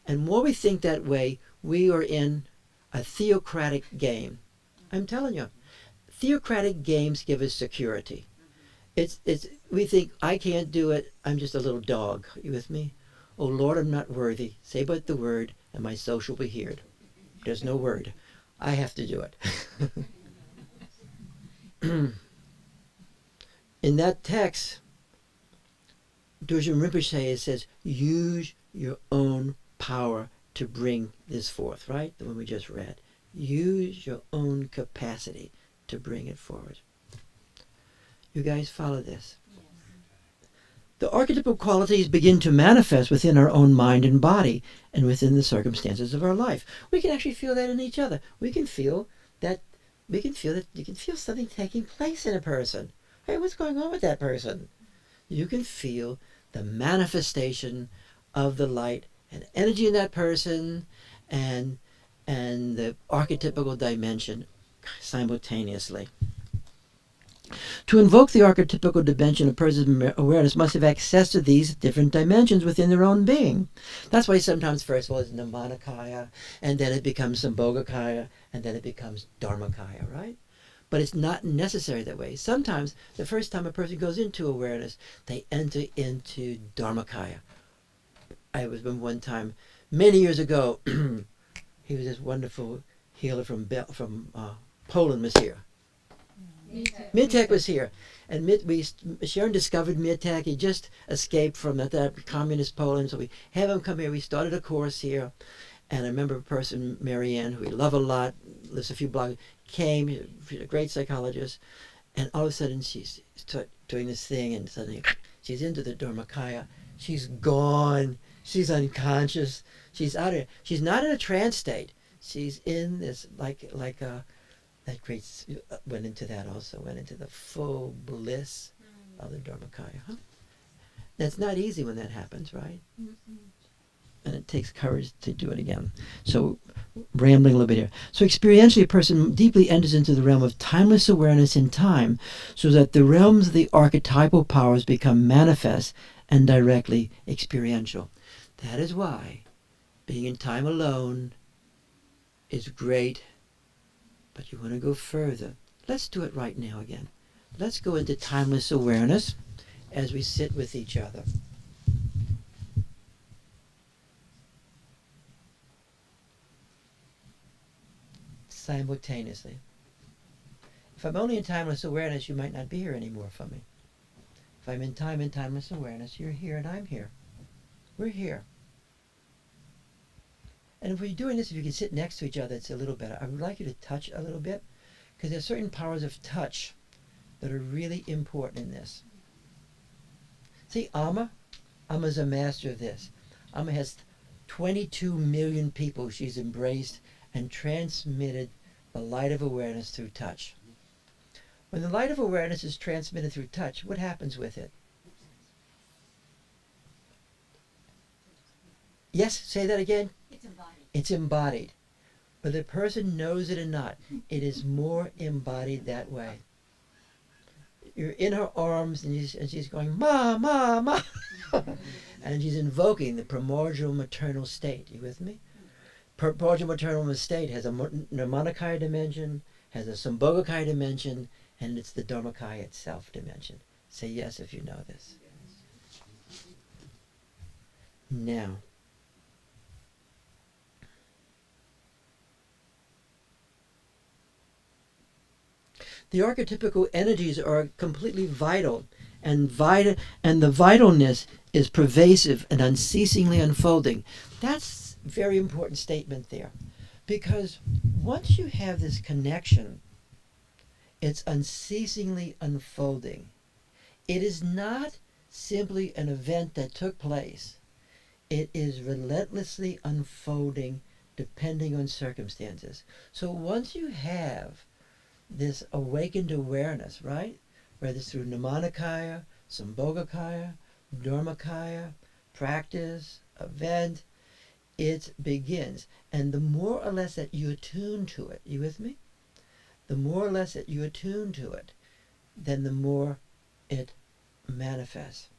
And more we think that way, we are in a theocratic game. I'm telling you, theocratic games give us security. We think, I can't do it, I'm just a little dog. You with me? Oh Lord, I'm not worthy. Say but the word, and my soul shall be heard. There's no word. I have to do it. In that text, Dorje Rinpoche says, use your own power to bring this forth, right? The one we just read. Use your own capacity to bring it forward. You guys follow this? Yes. The archetypal qualities begin to manifest within our own mind and body and within the circumstances of our life. We can actually feel that in each other. You can feel something taking place in a person. Hey, what's going on with that person? You can feel the manifestation of the light and energy in that person and the archetypical dimension simultaneously. To invoke the archetypical dimension, a person's awareness must have access to these different dimensions within their own being. That's why sometimes, first of all, it's Nirmanakaya, and then it becomes Sambhogakaya, and then it becomes Dharmakaya, right? But it's not necessary that way. Sometimes, the first time a person goes into awareness, they enter into Dharmakaya. I was one time, many years ago, he was this wonderful healer from Poland was here. Mitek was here, and Sharon discovered Mitek. He just escaped from that communist Poland, so we have him come here. We started a course here, and I remember a person, Marianne, who we love a lot, lives a few blocks, came. She's a great psychologist, and all of a sudden she's doing this thing, and suddenly she's into the Dharmakaya. She's gone. She's unconscious. She's out of it. She's not in a trance state. She's in this that great, went into that also, went into the full bliss of the Dharmakaya. Huh? That's not easy when that happens, right? Mm-hmm. And it takes courage to do it again. So, rambling a little bit here. So experientially, a person deeply enters into the realm of timeless awareness in time, so that the realms of the archetypal powers become manifest and directly experiential. That is why being in time alone is great, but you want to go further. Let's do it right now again. Let's go into timeless awareness as we sit with each other. Simultaneously. If I'm only in timeless awareness, you might not be here anymore for me. If I'm in time and timeless awareness, you're here and I'm here. We're here. And if we're doing this, if you can sit next to each other, it's a little better. I would like you to touch a little bit, because there's certain powers of touch that are really important in this. See, Amma's a master of this. Amma has 22 million people she's embraced and transmitted the light of awareness through touch. When the light of awareness is transmitted through touch, what happens with it? Yes, say that again. It's embodied. It's embodied. Whether the person knows it or not, it is more embodied that way. You're in her arms and she's going, Ma, Ma, Ma. And she's invoking the primordial maternal state. You with me? Primordial maternal state has a Nirmanakaya dimension, has a Sambhogakaya dimension, and it's the Dharmakaya itself dimension. Say yes if you know this. Now, the archetypical energies are completely vital, and the vitalness is pervasive and unceasingly unfolding. That's a very important statement there, because once you have this connection, it's unceasingly unfolding. It is not simply an event that took place. It is relentlessly unfolding depending on circumstances. So once you have this awakened awareness, right? Whether it's through Nirmanakaya, Sambhogakaya, Dharmakaya, practice, event, it begins. And the more or less that you attune to it, you with me? The more or less that you attune to it, then the more it manifests.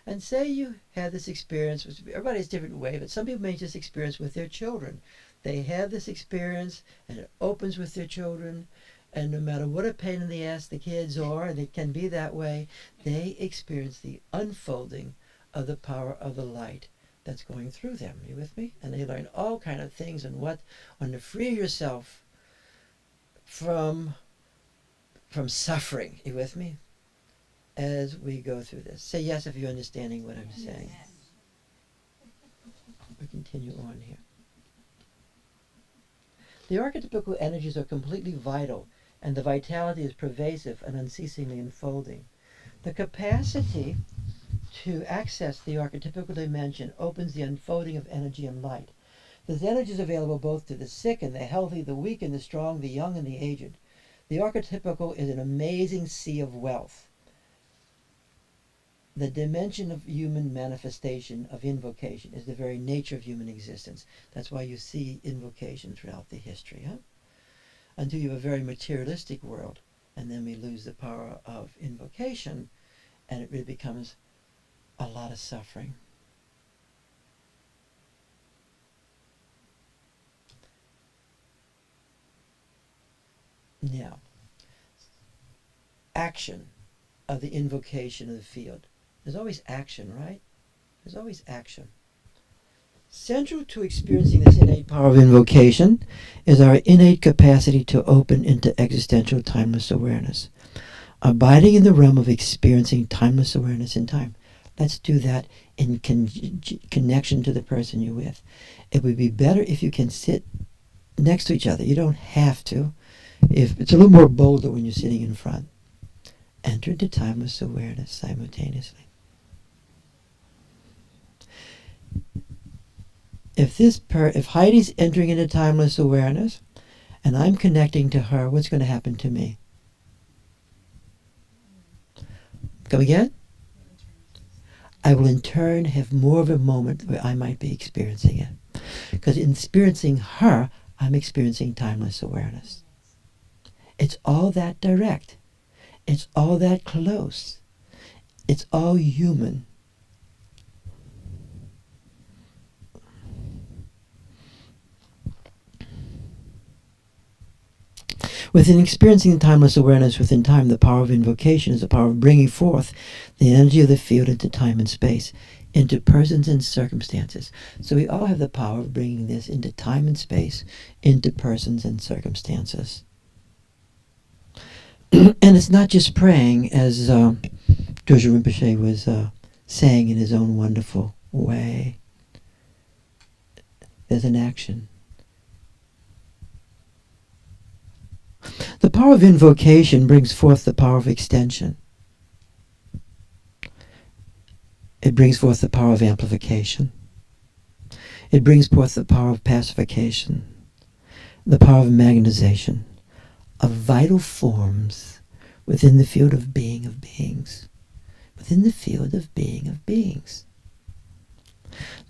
And say you have this experience, which everybody has a different way, but some people may just experience with their children. They have this experience and it opens with their children, and no matter what a pain in the ass the kids are, and it can be that way, they experience the unfolding of the power of the light that's going through them. You with me? And they learn all kind of things on to free yourself from suffering. You with me? As we go through this. Say yes if you're understanding what I'm saying. Yes. We continue on here. The archetypical energies are completely vital, and the vitality is pervasive and unceasingly unfolding. The capacity to access the archetypical dimension opens the unfolding of energy and light. This energy is available both to the sick and the healthy, the weak and the strong, the young and the aged. The archetypical is an amazing sea of wealth. The dimension of human manifestation of invocation is the very nature of human existence. That's why you see invocation throughout the history, huh? Until you have a very materialistic world, and then we lose the power of invocation, and it really becomes a lot of suffering. Now, action of the invocation of the field. There's always action, right? There's always action. Central to experiencing this innate power of invocation is our innate capacity to open into existential timeless awareness, abiding in the realm of experiencing timeless awareness in time. Let's do that in connection to the person you're with. It would be better if you can sit next to each other. You don't have to. If it's a little more bolder when you're sitting in front. Enter into timeless awareness simultaneously. If Heidi's entering into timeless awareness and I'm connecting to her, what's going to happen to me? Come again? I will in turn have more of a moment where I might be experiencing it. Because in experiencing her, I'm experiencing timeless awareness. It's all that direct. It's all that close. It's all human. Within experiencing timeless awareness within time, the power of invocation is the power of bringing forth the energy of the field into time and space, into persons and circumstances. So we all have the power of bringing this into time and space, into persons and circumstances. And it's not just praying, as Dorje Rinpoche was saying in his own wonderful way. There's an action. The power of invocation brings forth the power of extension. It brings forth the power of amplification. It brings forth the power of pacification, the power of magnetization, of vital forms within the field of being of beings. Within the field of being of beings.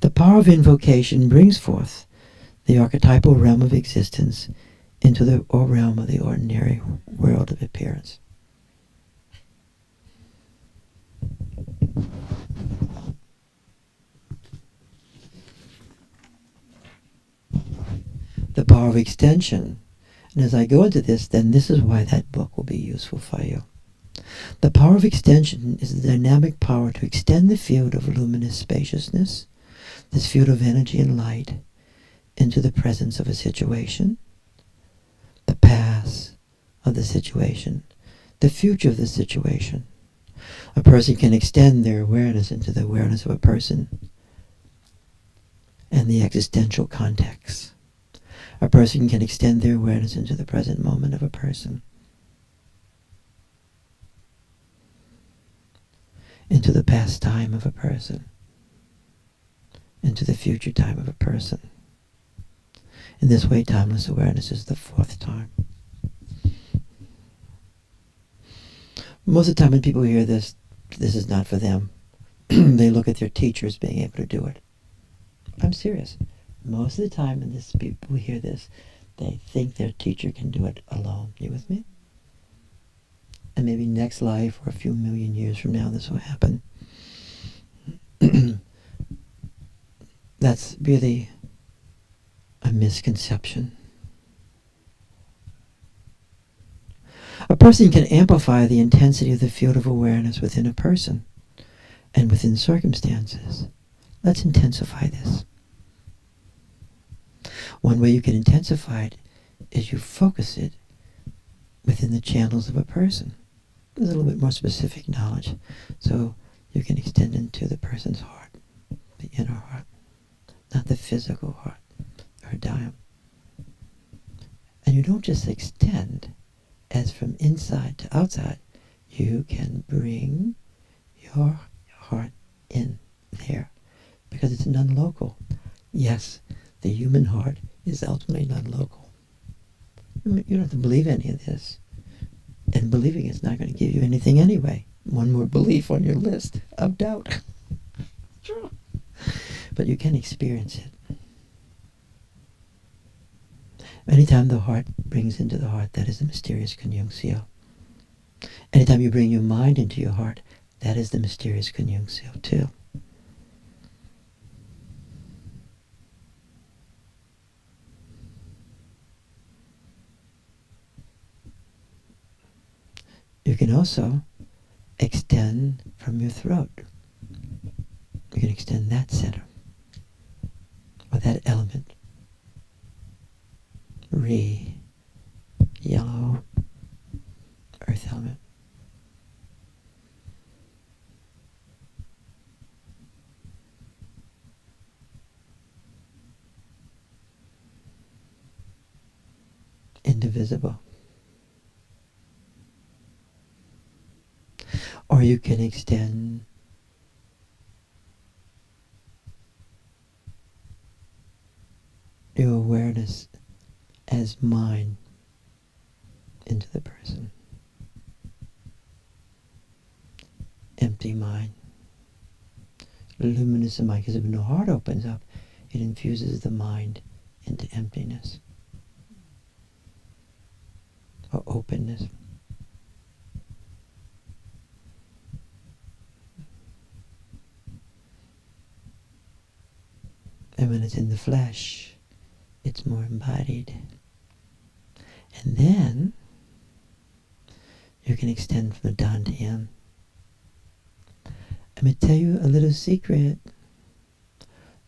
The power of invocation brings forth the archetypal realm of existence into the realm of the ordinary world of appearance. The power of extension. And as I go into this, then this is why that book will be useful for you. The power of extension is the dynamic power to extend the field of luminous spaciousness, this field of energy and light, into the presence of a situation, the past of the situation, the future of the situation. A person can extend their awareness into the awareness of a person and the existential context. A person can extend their awareness into the present moment of a person, into the past time of a person, into the future time of a person. In this way, timeless awareness is the fourth time. Most of the time when people hear this, this is not for them. They look at their teachers being able to do it. I'm serious. Most of the time when people hear this, they think their teacher can do it alone. You with me? And maybe next life or a few million years from now this will happen. That's really a misconception. A person can amplify the intensity of the field of awareness within a person and within circumstances. Let's intensify this. One way you can intensify it is you focus it within the channels of a person. There's a little bit more specific knowledge. So you can extend into the person's heart, the inner heart, not the physical heart or diam. And you don't just extend as from inside to outside. You can bring your heart in there because it's non-local. Yes, the human heart is ultimately non-local. You don't have to believe any of this. And believing it's not going to give you anything anyway. One more belief on your list of doubt. True. But you can experience it. Anytime the heart brings into the heart, that is the mysterious conjunctio. Anytime you bring your mind into your heart, that is the mysterious conjunctio too. You can also extend from your throat. You can extend that center, or that element. Yellow, earth element. Indivisible. Or you can extend your awareness as mind into the person. Empty mind. Luminous mind, because when the heart opens up, it infuses the mind into emptiness or openness. And when it's in the flesh, it's more embodied. And then you can extend from the dantian. I'm going to tell you a little secret.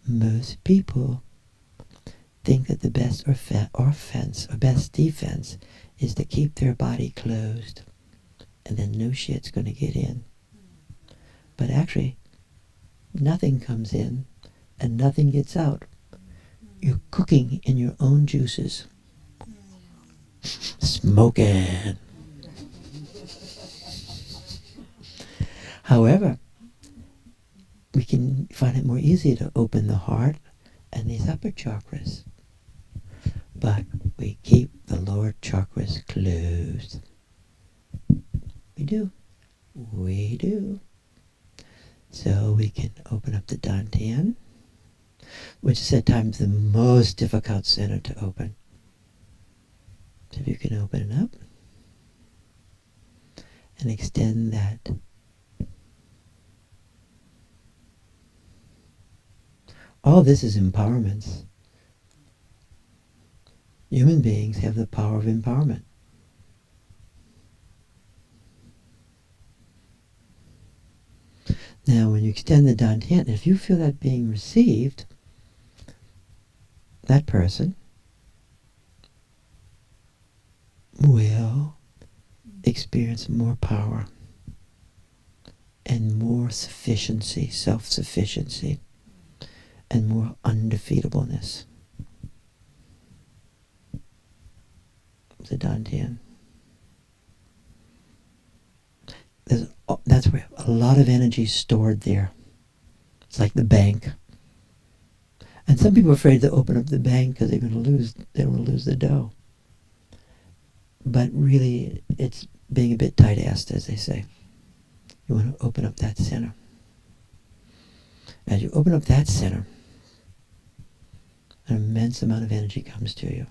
Most people think that the best offense or best defense is to keep their body closed, and then no shit's going to get in. But actually, nothing comes in and nothing gets out. You're cooking in your own juices. Smoking. However, we can find it more easy to open the heart and these upper chakras. But we keep the lower chakras closed. We do. We do. So we can open up the Dantian, which is at times the most difficult center to open. So if you can open it up and extend that. All this is empowerments. Human beings have the power of empowerment. Now, when you extend the Dantian, if you feel that being received, that person will experience more power and more sufficiency, self-sufficiency, and more undefeatableness. The Dantian. That's where a lot of energy is stored there. It's like the bank. And some people are afraid to open up the bank because they will lose the dough. But really, it's being a bit tight-assed, as they say. You want to open up that center. As you open up that center, an immense amount of energy comes to you.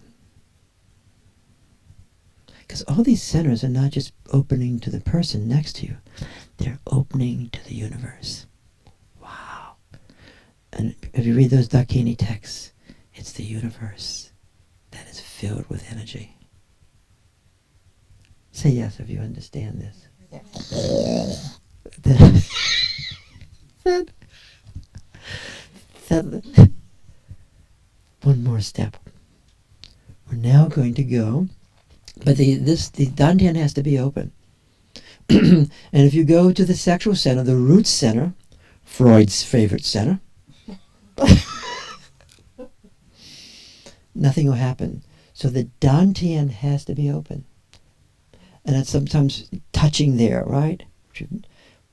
Because all these centers are not just opening to the person next to you, they're opening to the universe. Wow. And if you read those Dakini texts, it's the universe that is filled with energy. Say yes if you understand this. Yes. Then one more step. We're now going to go, but the Dantian has to be open. And if you go to the sexual center, the root center, Freud's favorite center, nothing will happen. So the Dantian has to be open. And that's sometimes touching there, right? Which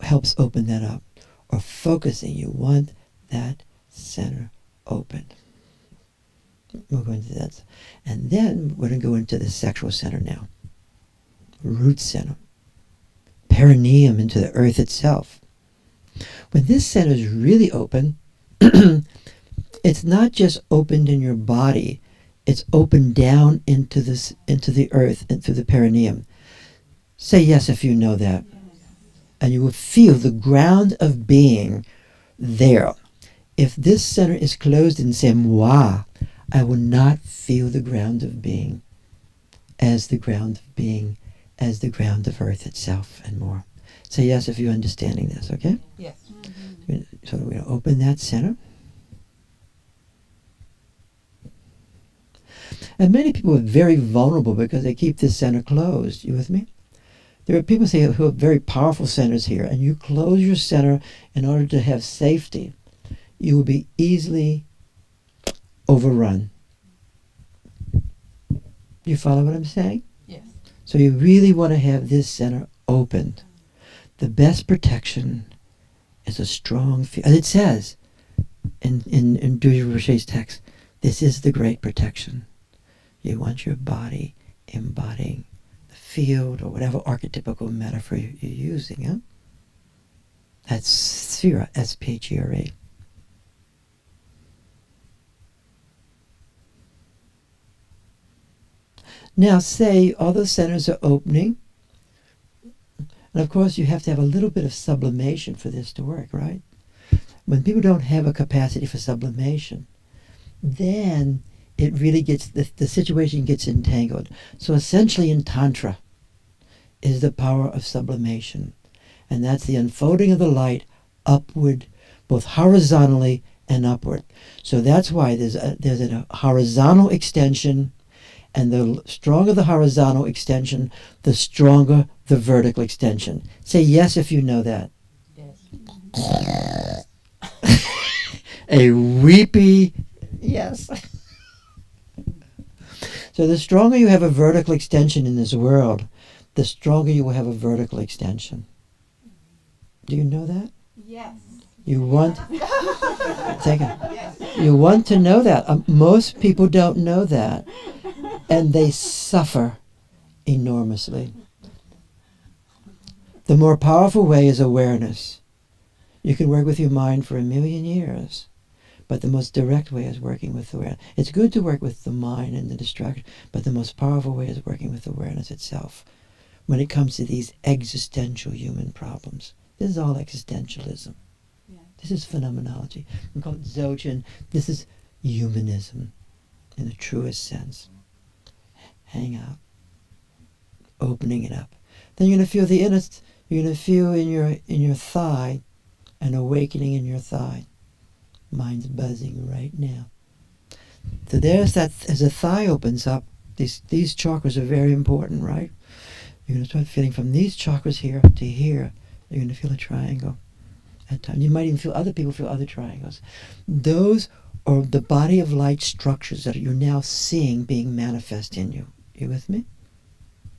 helps open that up. Or focusing. You want that center open. We'll go into that. And then we're going to go into the sexual center now. Root center. Perineum, into the earth itself. When this center is really open, it's not just opened in your body. It's opened down into the earth, into the perineum. Say yes if you know that. And you will feel the ground of being there. If this center is closed and say, moi, I will not feel the ground of being as the ground of being, as the ground of earth itself and more. Say yes if you're understanding this, okay? Yes. So we're going to open that center. And many people are very vulnerable because they keep this center closed. You with me? There are people who have very powerful centers here, and you close your center in order to have safety. You will be easily overrun. You follow what I'm saying? Yes. So you really want to have this center opened. The best protection is a strong field. And it says in Dujia Roche's text, this is the great protection. You want your body embodying the field or whatever archetypical metaphor you're using. Huh? That's Sphera, S-P-H-E-R-A. Now say all those centers are opening. And of course you have to have a little bit of sublimation for this to work, right? When people don't have a capacity for sublimation, then it really gets, the situation gets entangled. So essentially in Tantra is the power of sublimation. And that's the unfolding of the light upward, both horizontally and upward. So that's why there's a horizontal extension, and the stronger the horizontal extension, the stronger the vertical extension. Say yes if you know that. Yes. A weepy yes. So the stronger you have a vertical extension in this world, the stronger you will have a vertical extension. Do you know that? Yes. You want take it. You want to know that. Most people don't know that, and they suffer enormously. The more powerful way is awareness. You can work with your mind for 1,000,000 years, but the most direct way is working with awareness. It's good to work with the mind and the distraction, but the most powerful way is working with awareness itself. When it comes to these existential human problems, this is all existentialism. Yeah. This is phenomenology. We call it Dzogchen. This is humanism in the truest sense. Hang out, opening it up. Then you're going to feel the inner. You're going to feel in your thigh an awakening in your thigh. Mine's buzzing right now. So there's that. As the thigh opens up, these chakras are very important, right? You're going to start feeling from these chakras here to here. You're going to feel a triangle. At times, you might even feel other people feel other triangles. Those are the body of light structures that you're now seeing being manifest in you. You with me?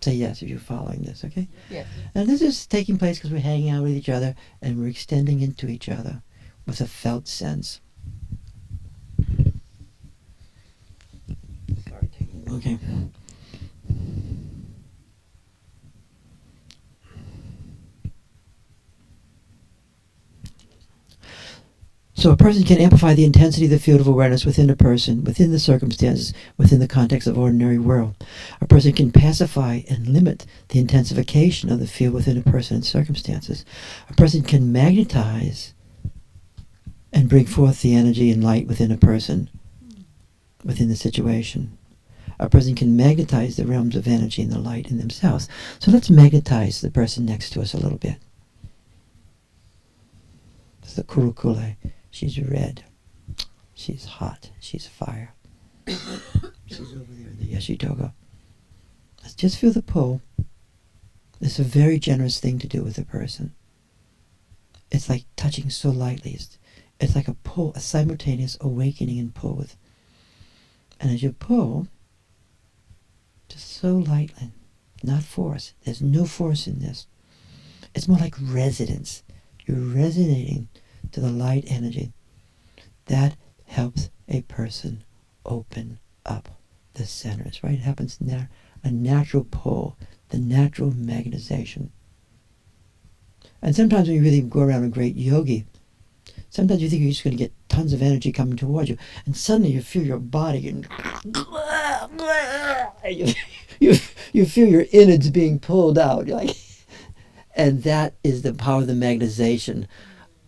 Say yes if you're following this, okay? Yes. And this is taking place because we're hanging out with each other and we're extending into each other with a felt sense. Okay. So a person can amplify the intensity of the field of awareness within a person, within the circumstances, within the context of ordinary world. A person can pacify and limit the intensification of the field within a person and circumstances. A person can magnetize and bring forth the energy and light within a person, within the situation. A person can magnetize the realms of energy and the light in themselves. So let's magnetize the person next to us a little bit. It's the kurukule. She's red. She's hot. She's fire. She's over there in the Yeshitoga. Let's just feel the pull. It's a very generous thing to do with a person. It's like touching so lightly. It's like a pull, a simultaneous awakening and pull with. And as you pull, just so lightly, not force. There's no force in this. It's more like resonance. You're resonating to the light energy. That helps a person open up the centers, right? It happens a natural pull, the natural magnetization. And sometimes when you really go around a great yogi, sometimes you think you're just going to get tons of energy coming towards you, and suddenly you feel your body and you feel your innards being pulled out, like, and that is the power of the magnetization.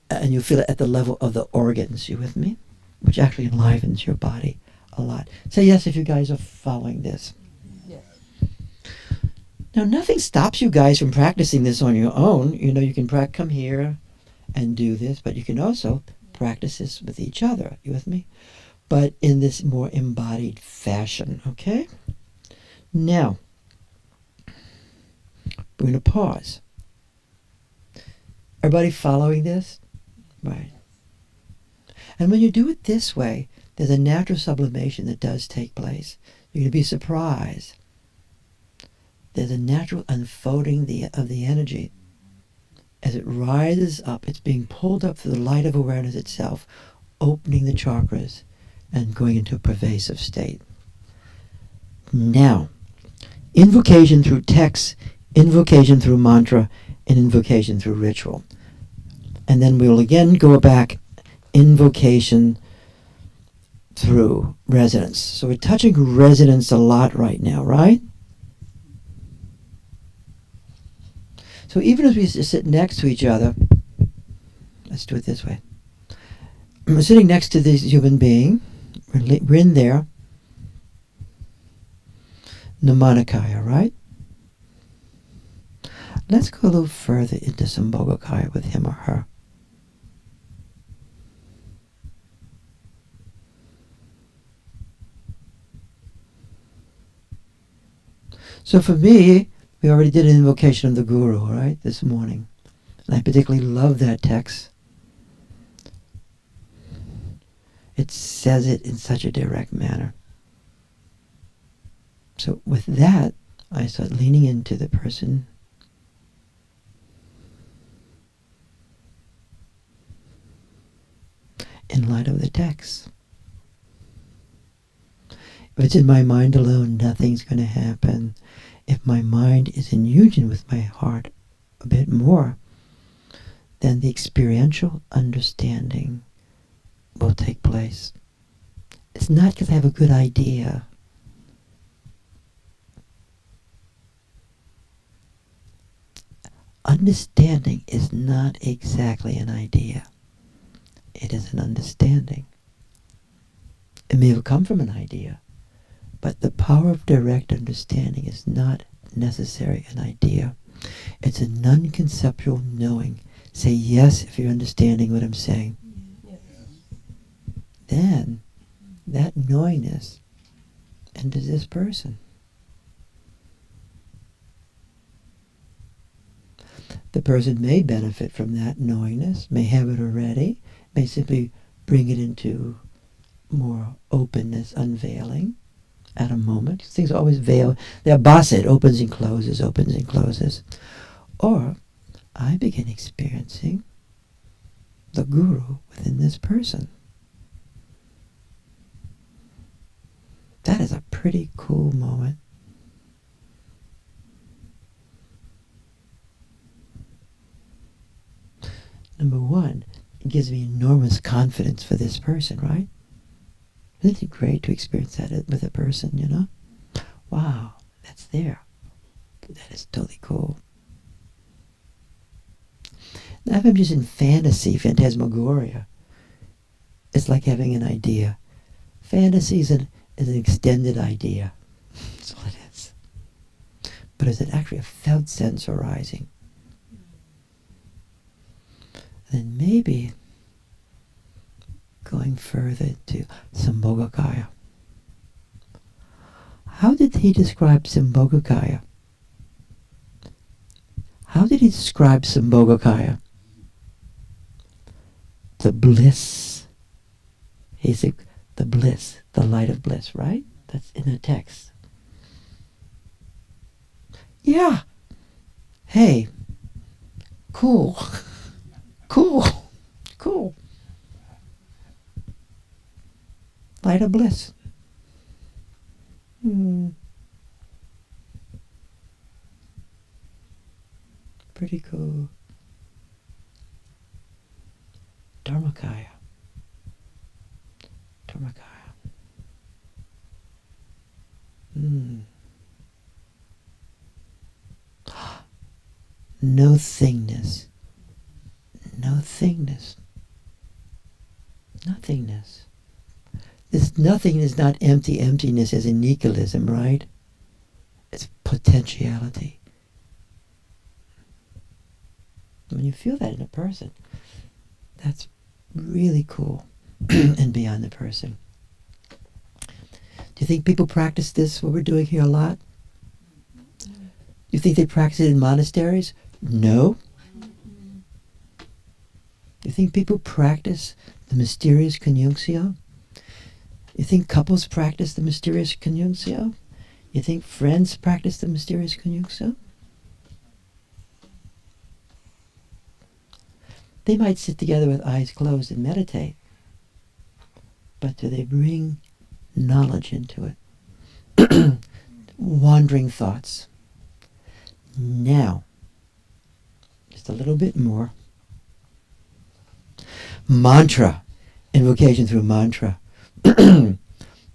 And you feel it at the level of the organs. You with me? Which actually enlivens your body a lot. Say yes if you guys are following this. Yes. Now, nothing stops you guys from practicing this on your own. You know, you can come here and do this, but you can also practice this with each other. You with me? But in this more embodied fashion, okay? Now, we're going to pause. Everybody following this? Right. And when you do it this way, there's a natural sublimation that does take place. You're going to be surprised. There's a natural unfolding of the energy. As it rises up, it's being pulled up through the light of awareness itself, opening the chakras and going into a pervasive state. Now, invocation through text, invocation through mantra, and invocation through ritual. And then we'll again go back, invocation through resonance. So we're touching resonance a lot right now, right? So even as we sit next to each other, let's do it this way. We're sitting next to this human being. We're in there. Namanakaya, right? Let's go a little further into Sambhogakaya with him or her. So for me, we already did an invocation of the Guru, right, this morning. And I particularly love that text. It says it in such a direct manner. So with that, I start leaning into the person. in light of the text. If it's in my mind alone, nothing's going to happen. If my mind is in union with my heart a bit more, then the experiential understanding will take place. It's not because I have a good idea. Understanding is not exactly an idea. It is an understanding. It may have come from an idea, but the power of direct understanding is not necessarily an idea. It's a non-conceptual knowing. Say yes if you're understanding what I'm saying. Yes. Then that knowingness enters this person. The person may benefit from that knowingness, may have it already, may simply bring it into more openness, unveiling at a moment. Things always veil. They're basset, opens and closes, opens and closes. Or I begin experiencing the guru within this person. That is a pretty cool moment. Number one, it gives me enormous confidence for this person, right? Isn't it great to experience that with a person, you know? Wow, that's there. That is totally cool. Now if I'm just in fantasy, phantasmagoria, it's like having an idea. Fantasy is an extended idea. That's all it is. But is it actually a felt sense arising? Then maybe going further to Sambhogakaya. How did he describe Sambhogakaya? How did he describe Sambhogakaya? The bliss. He said the bliss, the light of bliss, right? That's in the text. Yeah. Hey. Cool. Cool. Cool. Light of bliss. Pretty cool. Dharmakaya. Dharmakaya. No thingness. No thingness. Nothingness. This nothing is not empty. Emptiness as in nihilism, right? It's potentiality. When you feel that in a person, that's really cool and beyond the person. Do you think people practice this, what we're doing here, a lot? Do you think they practice it in monasteries? No. Do you think people practice the mysterious conjunctio? You think couples practice the mysterious conjunctio? You think friends practice the mysterious conjunctio? They might sit together with eyes closed and meditate, but do they bring knowledge into it? Wandering thoughts. Now, just a little bit more. Mantra. Invocation through mantra.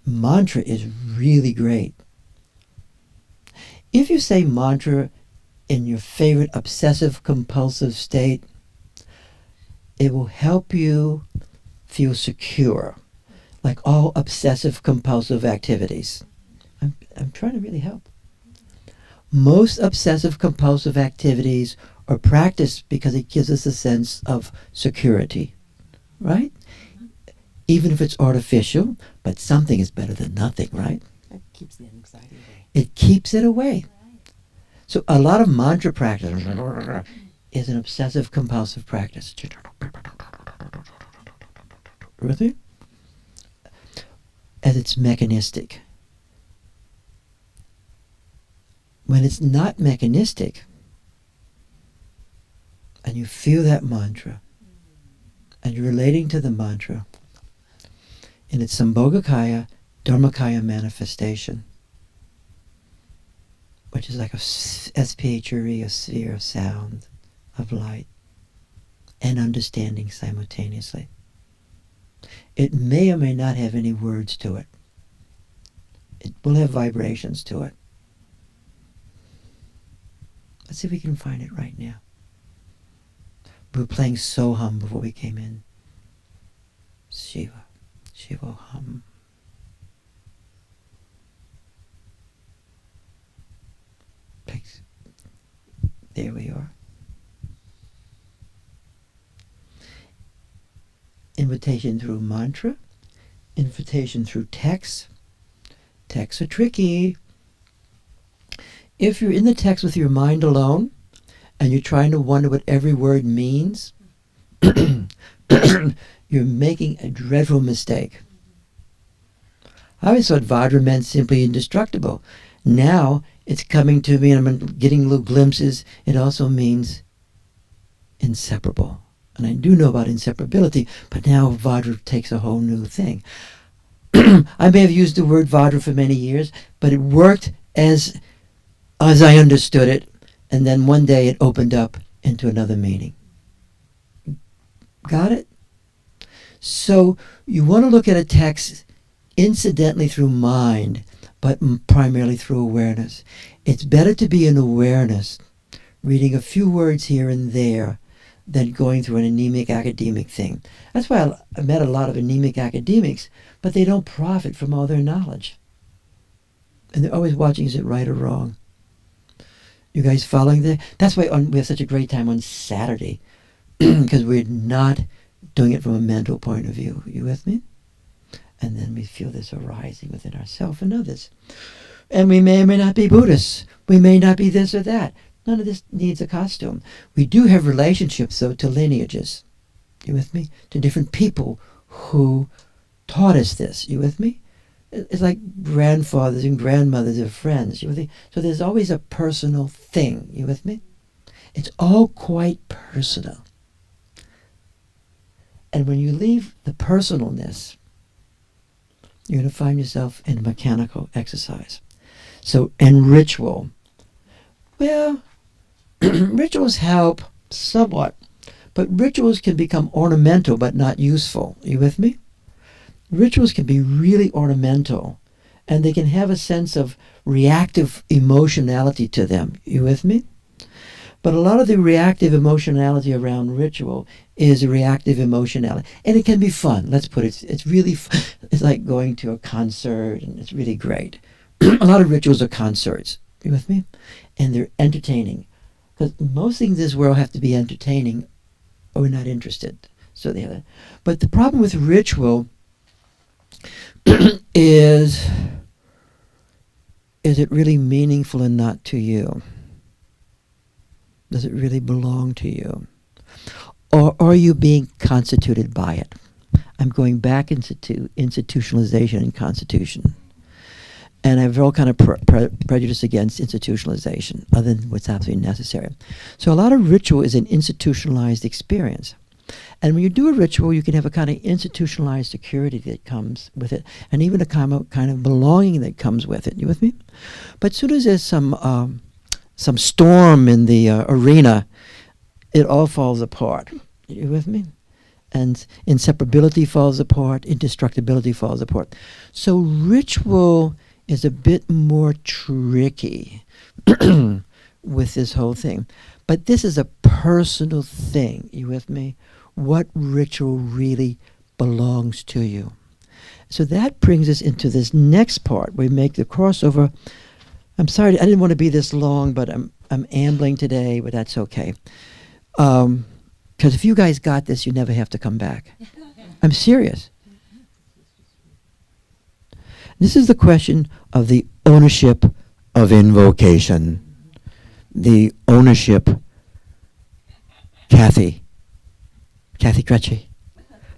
Mantra is really great. If you say mantra in your favorite obsessive compulsive state, it will help you feel secure, like all obsessive compulsive activities. I'm trying to really help. Most obsessive compulsive activities are practiced because it gives us a sense of security, right? Even if it's artificial, but something is better than nothing, right? That keeps the anxiety away. It keeps it away. So a lot of mantra practice is an obsessive compulsive practice. Really? As it's mechanistic. When it's not mechanistic, and you feel that mantra, and you're relating to the mantra, in its Sambhogakaya, Dharmakaya manifestation, which is like a SPHRE, a sphere of sound, of light, and understanding simultaneously. It may or may not have any words to it. It will have vibrations to it. Let's see if we can find it right now. We were playing Soham before we came in. Shiva, Shivoham. Thanks. There we are. Invitation through mantra, invitation through text. Texts are tricky. If you're in the text with your mind alone, and you're trying to wonder what every word means, you're making a dreadful mistake. I always thought Vajra meant simply indestructible. Now it's coming to me and I'm getting little glimpses. It also means inseparable. And I do know about inseparability, but now Vajra takes a whole new thing. I may have used the word Vajra for many years, but it worked as I understood it, and then one day it opened up into another meaning. Got it? So you want to look at a text incidentally through mind, but primarily through awareness. It's better to be in awareness, reading a few words here and there, than going through an anemic academic thing. That's why I met a lot of anemic academics, but they don't profit from all their knowledge. And they're always watching, is it right or wrong? You guys following that? That's why we have such a great time on Saturday, because we're not doing it from a mental point of view. You with me? And then we feel this arising within ourselves and others. And we may or may not be Buddhists. We may not be this or that. None of this needs a costume. We do have relationships, though, to lineages. You with me? To different people who taught us this. You with me? It's like grandfathers and grandmothers of friends. You with me? So there's always a personal thing. You with me? It's all quite personal. And when you leave the personalness, you're going to find yourself in a mechanical exercise. So, and ritual. Well, rituals help somewhat, but rituals can become ornamental but not useful. You with me? Rituals can be really ornamental, and they can have a sense of reactive emotionality to them. You with me? But a lot of the reactive emotionality around ritual is reactive emotionality, and it can be fun. Let's put it, it's really it's like going to a concert, and it's really great. A lot of rituals are concerts. You with me? And they're entertaining. Because most things in this world have to be entertaining or we're not interested. So they have that. But the problem with ritual is it really meaningful and not to you? Does it really belong to you? Or are you being constituted by it? I'm going back into institutionalization and constitution. And I have all kind of prejudice against institutionalization, other than what's absolutely necessary. So a lot of ritual is an institutionalized experience. And when you do a ritual, you can have a kind of institutionalized security that comes with it, and even a kind of belonging that comes with it. You with me? But as soon as there's some storm in the arena, it all falls apart. You with me? And inseparability falls apart, indestructibility falls apart. So ritual is a bit more tricky with this whole thing. But this is a personal thing. You with me? What ritual really belongs to you? So that brings us into this next part. We make the crossover. I'm sorry, I didn't want to be this long, but I'm ambling today, but that's okay. Because if you guys got this, you never have to come back. I'm serious. This is the question of the ownership of invocation. The ownership, Kathy Gretche,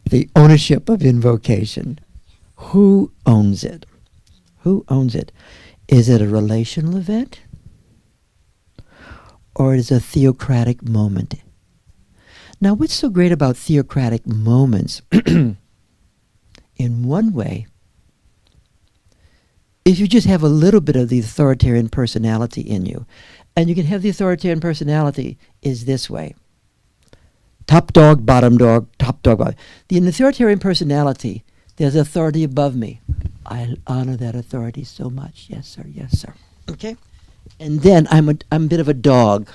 the ownership of invocation. Who owns it? Who owns it? Is it a relational event? Or is it a theocratic moment? Now, what's so great about theocratic moments in one way, if you just have a little bit of the authoritarian personality in you, and you can have the authoritarian personality is this way. Top dog, bottom dog, top dog, bottom. The authoritarian personality, there's authority above me. I honor that authority so much. Yes, sir. Yes, sir. Okay? And then I'm a bit of a dog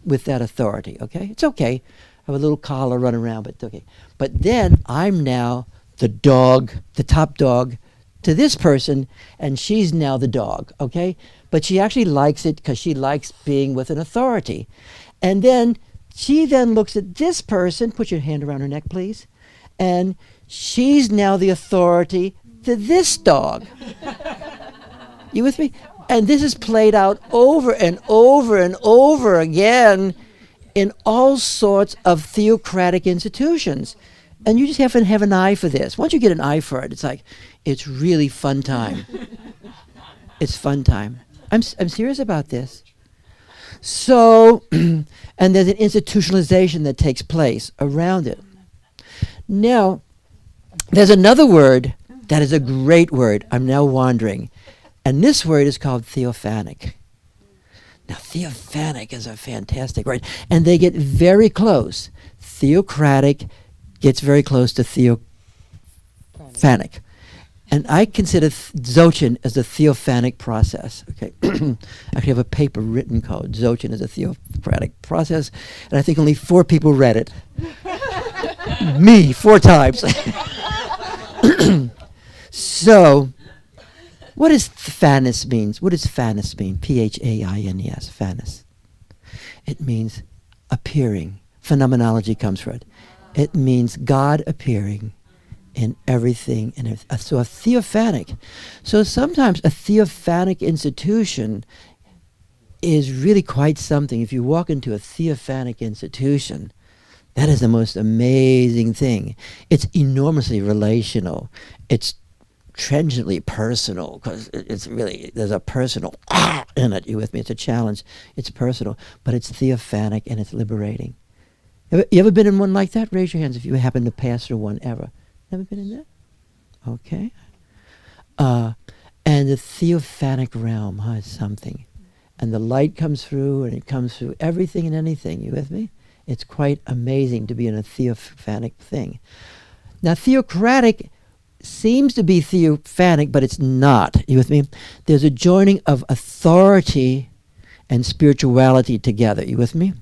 with that authority. Okay? It's okay. I have a little collar run around, but it's okay. But then I'm now the dog, the top dog to this person, and she's now the dog. Okay? But she actually likes it because she likes being with an authority. And then she then looks at this person. Put your hand around her neck, please. And she's now the authority to this dog. You with me? And this is played out over and over and over again in all sorts of theocratic institutions. And you just have to have an eye for this. Once you get an eye for it, it's like, it's really fun time. It's fun time. I'm serious about this. So, and there's an institutionalization that takes place around it. Now, there's another word that is a great word. I'm now wandering. And this word is called theophanic. Now, theophanic is a fantastic word. And they get very close. Theocratic gets very close to theophanic. And I consider Dzogchen as a theophanic process. Okay, I actually have a paper written called Dzogchen as a theocratic process, and I think only 4 people read it. Me, 4 times. So, what does phanis means? What does phanis mean? P-H-A-I-N-E-S, phanis. It means appearing. Phenomenology comes from it. It means God appearing in everything. So a theophanic. So sometimes a theophanic institution is really quite something. If you walk into a theophanic institution, that is the most amazing thing. It's enormously relational. It's transiently personal, because it's really, there's a personal in it. You with me? It's a challenge. It's personal, but it's theophanic and it's liberating. You ever been in one like that? Raise your hands if you happen to pass through one ever. Never been in that? Okay. And the theophanic realm is something. And the light comes through, and it comes through everything and anything. You with me? It's quite amazing to be in a theophanic thing. Now, theocratic seems to be theophanic, but it's not. You with me? There's a joining of authority and spirituality together. You with me?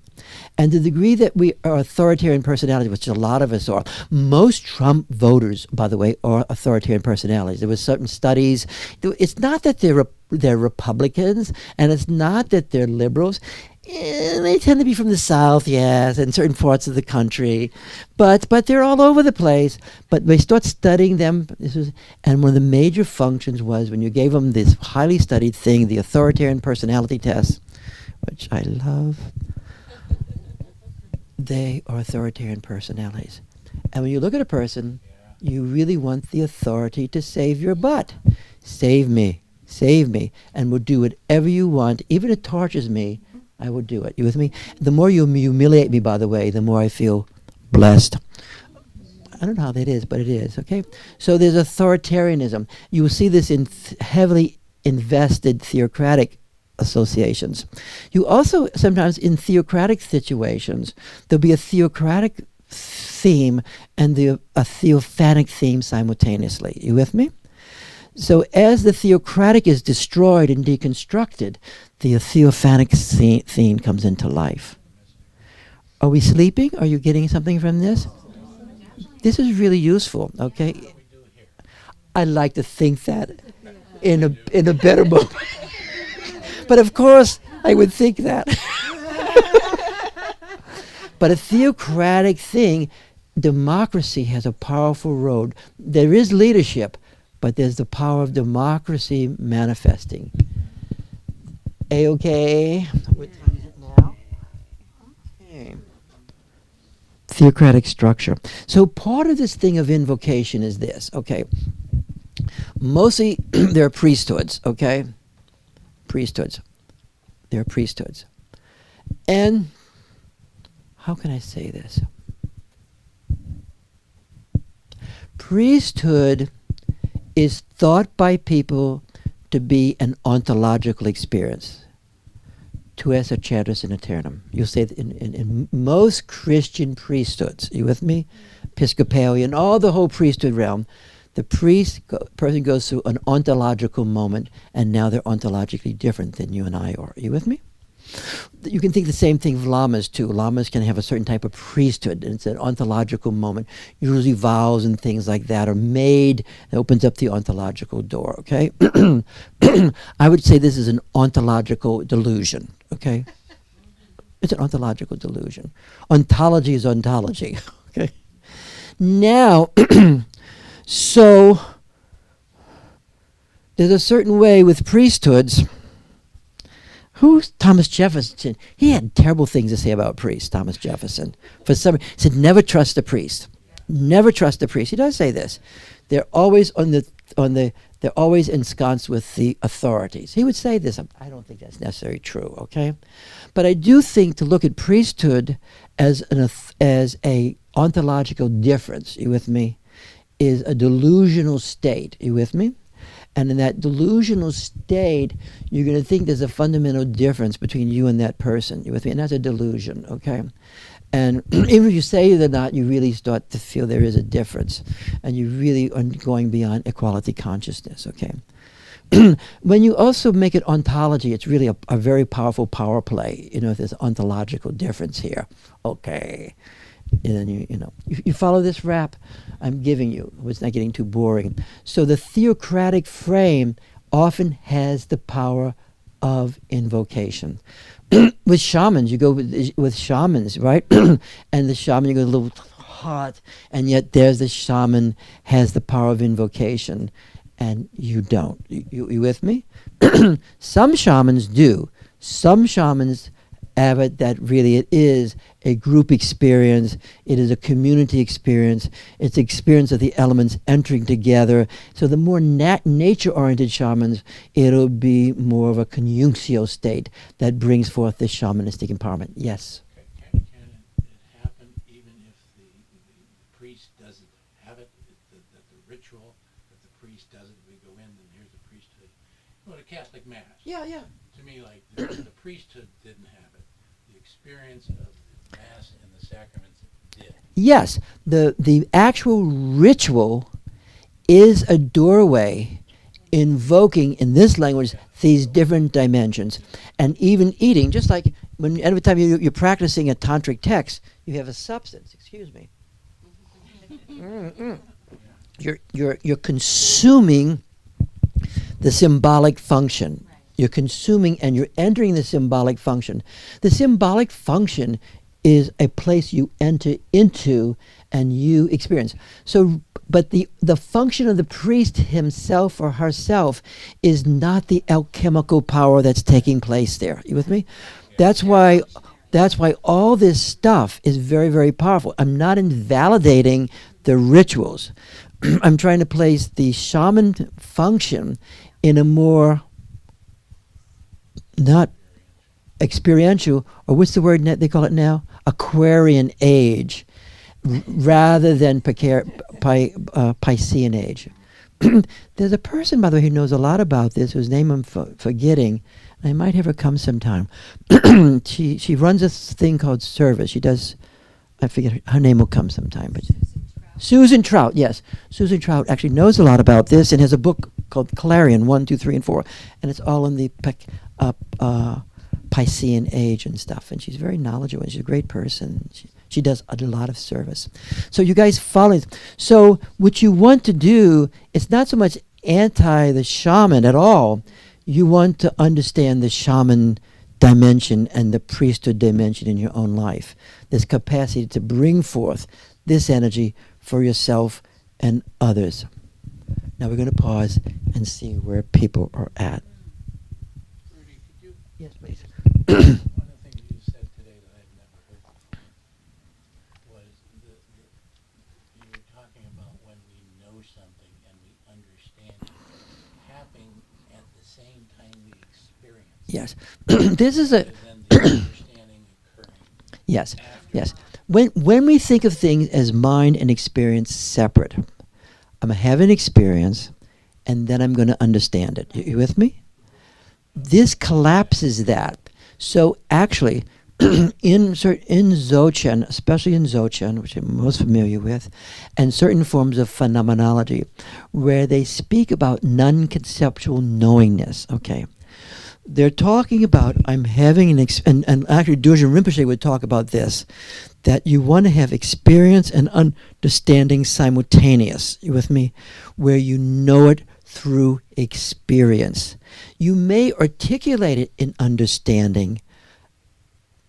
And the degree that we are authoritarian personalities, which a lot of us are, most Trump voters, by the way, are authoritarian personalities. There was certain studies. It's not that they're Republicans, and it's not that they're liberals. They tend to be from the South, yes, in certain parts of the country, but they're all over the place. But they start studying them, and one of the major functions was when you gave them this highly studied thing, the authoritarian personality test, which I love. They are authoritarian personalities. And when you look at a person, you really want the authority to save your butt. Save me, and will do whatever you want. Even if it tortures me, I will do it. You with me? The more you humiliate me, by the way, the more I feel blessed. I don't know how that is, but it is, okay? So there's authoritarianism. You will see this in heavily invested theocratic associations. You also, sometimes in theocratic situations, there'll be a theocratic theme and a theophanic theme simultaneously. You with me? So as the theocratic is destroyed and deconstructed, the theophanic theme comes into life. Are we sleeping? Are you getting something from this? This is really useful, okay? I like to think that in a better moment. But of course, I would think that. But a theocratic thing, democracy has a powerful road. There is leadership, but there's the power of democracy manifesting. A-okay? What time is it now? Okay. Theocratic structure. So part of this thing of invocation is this, okay? Mostly there are priesthoods, okay? Priesthoods. There are priesthoods. And how can I say this? Priesthood is thought by people to be an ontological experience. Tu es chantus in aeternum. You'll say that in most Christian priesthoods, you with me? Episcopalian, all the whole priesthood realm, the person goes through an ontological moment, and now they're ontologically different than you and I are. Are you with me? You can think the same thing of lamas too. Lamas can have a certain type of priesthood, and it's an ontological moment. Usually vows and things like that are made. It opens up the ontological door, okay? I would say this is an ontological delusion, okay? It's an ontological delusion. Ontology is ontology, okay? Now, so there's a certain way with priesthoods. Who's Thomas Jefferson? He had terrible things to say about priests, Thomas Jefferson. For some, he said, never trust a priest. Never trust a priest. He does say this. They're always they're always ensconced with the authorities. He would say this. I don't think that's necessarily true, okay? But I do think to look at priesthood as a ontological difference, you with me, is a delusional state. You with me? And in that delusional state, you're going to think there's a fundamental difference between you and that person. You with me? And that's a delusion, okay? And even if you say it or not, you really start to feel there is a difference. And you really are going beyond equality consciousness, okay? When you also make it ontology, it's really a very powerful power play. You know, there's ontological difference here. Okay. And then you follow this rap I'm giving you. It's not getting too boring. So the theocratic frame often has the power of invocation. With shamans, you go with shamans, right? And the shaman, you go a little hot, and yet there's the shaman has the power of invocation, and you don't. You with me? Some shamans do. Some shamans have it that really it is a group experience. It is a community experience. It's the experience of the elements entering together. So the more nature-oriented shamans, it'll be more of a conjunctio state that brings forth this shamanistic empowerment. Yes? Can it happen even if the priest doesn't have it, that the ritual, that the priest doesn't, we go in and here's the priesthood? Well, the Catholic Mass. Yeah. To me, like, the priesthood didn't have it. The experience of the Mass and the sacraments did. Yes, the actual ritual is a doorway invoking, in this language, these different dimensions. And even eating, just like every time you're practicing a tantric text, you have a substance. Excuse me. You're consuming the symbolic function. You're consuming and you're entering the symbolic function. The symbolic function is a place you enter into and you experience. So, but the function of the priest himself or herself is not the alchemical power that's taking place there. You with me? That's why all this stuff is very, very powerful. I'm not invalidating the rituals. I'm trying to place the shaman function in a more not experiential, or what's the word they call it now? Aquarian age, rather than Piscean age. There's a person, by the way, who knows a lot about this, whose name I'm forgetting. I might have her come sometime. She runs a thing called Service. She does, I forget, her name will come sometime. But Susan Trout, yes. Susan Trout actually knows a lot about this and has a book called Clarion 1, 2, 3, and 4. And it's all in the Piscean age and stuff. And she's very knowledgeable. And she's a great person. She does a lot of service. So you guys follow. So what you want to do is not so much anti the shaman at all. You want to understand the shaman dimension and the priesthood dimension in your own life. This capacity to bring forth this energy for yourself and others. Now we're going to pause and see where people are at. Rudy, could you? Yes, please. One of the things you said today that I've never heard before was you were talking about when we know something and we understand it happening at the same time we experience it. Yes. This is a Rather than the understanding occurring yes. after. Yes. When we think of things as mind and experience separate, I'm going to have an experience, and then I'm going to understand it. You with me? This collapses that. So actually, in Dzogchen, especially in Dzogchen, which I'm most familiar with, and certain forms of phenomenology, where they speak about non-conceptual knowingness, okay, they're talking about, I'm having and actually Dorje Rinpoche would talk about this, that you want to have experience and understanding simultaneous, you with me, where you know it through experience. You may articulate it in understanding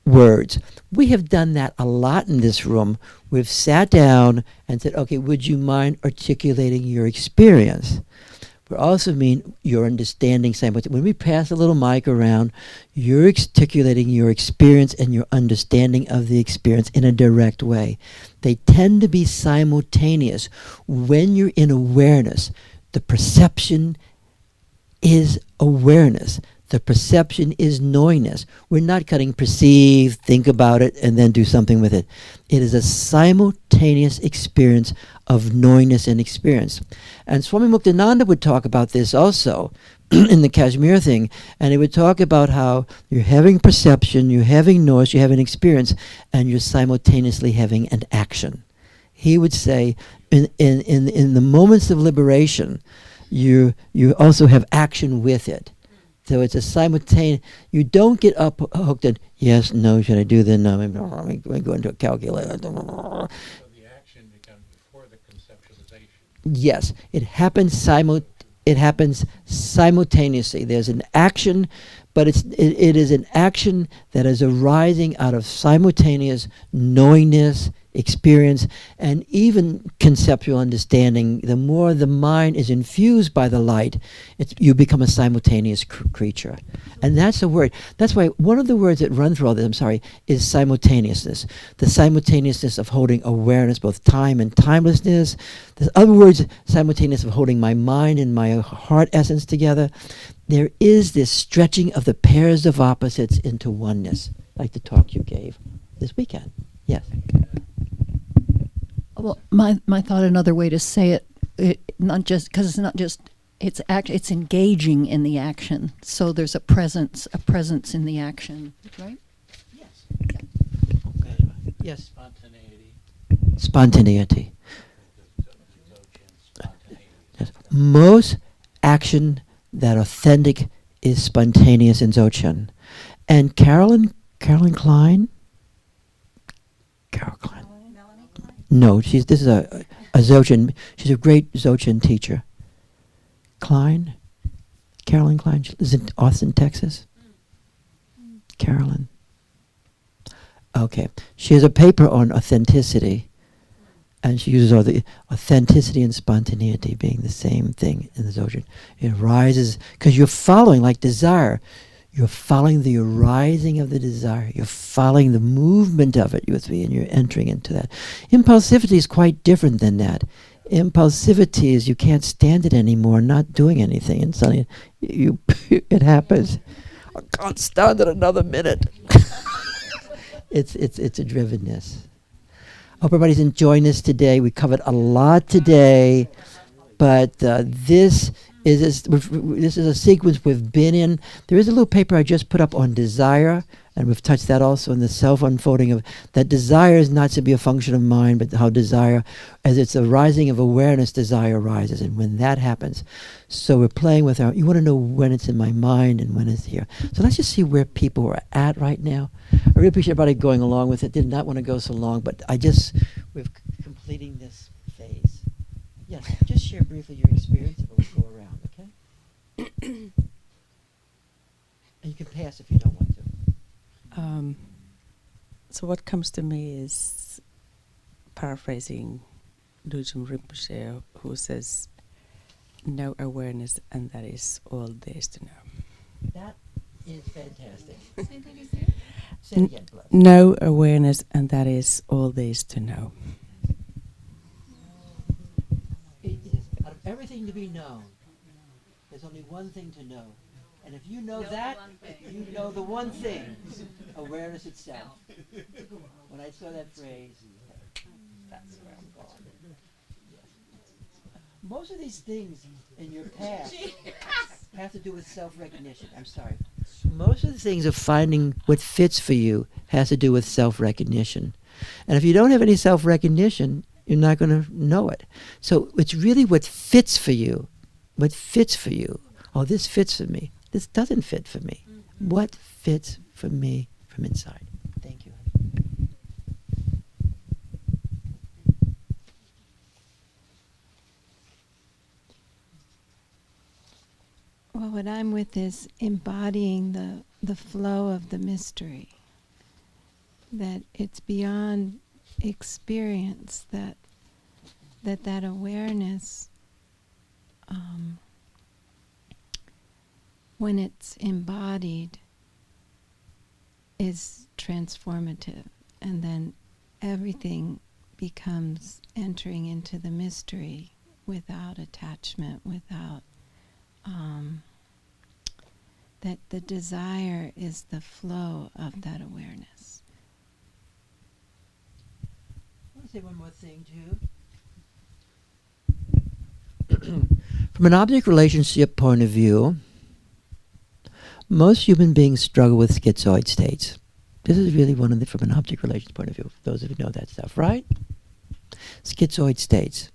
words. We have done that a lot in this room. We've sat down and said, okay, would you mind articulating your experience? We also mean your understanding simultaneously. When we pass a little mic around, you're articulating your experience and your understanding of the experience in a direct way. They tend to be simultaneous. When you're in awareness, the perception is awareness. The perception is knowingness. We're not cutting perceive, think about it, and then do something with it. It is a simultaneous experience of knowingness and experience. And Swami Muktananda would talk about this also in the Kashmir thing, and he would talk about how you're having perception, you're having noise, you're having experience, and you're simultaneously having an action. He would say, in the moments of liberation, you also have action with it. So it's a simultaneous, you don't get up hooked in, yes, no, should I do this? No, let me go into a calculator. So the action becomes before the conceptualization. Yes, it happens simultaneously. There's an action, but it is an action that is arising out of simultaneous knowingness, experience, and even conceptual understanding. The more the mind is infused by the light, you become a simultaneous creature. And that's a word. That's why one of the words that run through all this, is simultaneousness. The simultaneousness of holding awareness, both time and timelessness. The other words, simultaneous of holding my mind and my heart essence together. There is this stretching of the pairs of opposites into oneness, like the talk you gave this weekend. Yes. Well, my thought, another way to say it not just because it's not just it's engaging in the action. So there's a presence in the action, right? Yes. Okay. Yes. Spontaneity. Spontaneity. Dzogchen, spontaneity. Yes. Most action that authentic is spontaneous in Dzogchen. And Carolyn Klein. Carol Klein. No, this is a Dzogchen. She's a great Dzogchen teacher. Klein, Carolyn Klein. She lives in Austin, Texas. Carolyn. Okay, she has a paper on authenticity, and she uses all the authenticity and spontaneity being the same thing in the Dzogchen. It arises because you're following like desire. You're following the arising of the desire. You're following the movement of it, and you're entering into that. Impulsivity is quite different than that. Impulsivity is you can't stand it anymore, not doing anything, and suddenly it happens. I can't stand it another minute. It's a drivenness. Hope everybody's enjoying this today. We covered a lot today, but this is a sequence we've been in. There is a little paper I just put up on desire, and we've touched that also in the self-unfolding of that desire is not to be a function of mind, but how desire, as it's a rising of awareness, desire rises, and when that happens. So we're playing with you want to know when it's in my mind and when it's here. So let's just see where people are at right now. I really appreciate everybody going along with it. Did not want to go so long, but we're completing this phase. Yes, just share briefly your experience and we'll go around, okay? And you can pass if you don't want to. So what comes to me is paraphrasing Dorje Rinpoche, who says, "No awareness, and that is all there is to know." That is fantastic. Say it again, please. No awareness, and that is all there is to know. It is out of everything to be known, there's only one thing to know. And if you know that, you know the one thing, awareness itself. When I saw that phrase, that's where I'm going. Yes. Most of these things in your past have to do with self-recognition. I'm sorry. Most of the things of finding what fits for you has to do with self-recognition. And if you don't have any self-recognition, you're not going to know it. So it's really what fits for you. What fits for you. Oh, this fits for me. This doesn't fit for me. What fits for me from inside? Thank you. Well, what I'm with is embodying the flow of the mystery. That it's beyond experience, that awareness, when it's embodied, is transformative, and then everything becomes entering into the mystery without attachment, without that the desire is the flow of that awareness. I want to say one more thing too. From an object relationship point of view, most human beings struggle with schizoid states. This is really one of the, from an object relations point of view, for those of you who know that stuff, right? Schizoid states.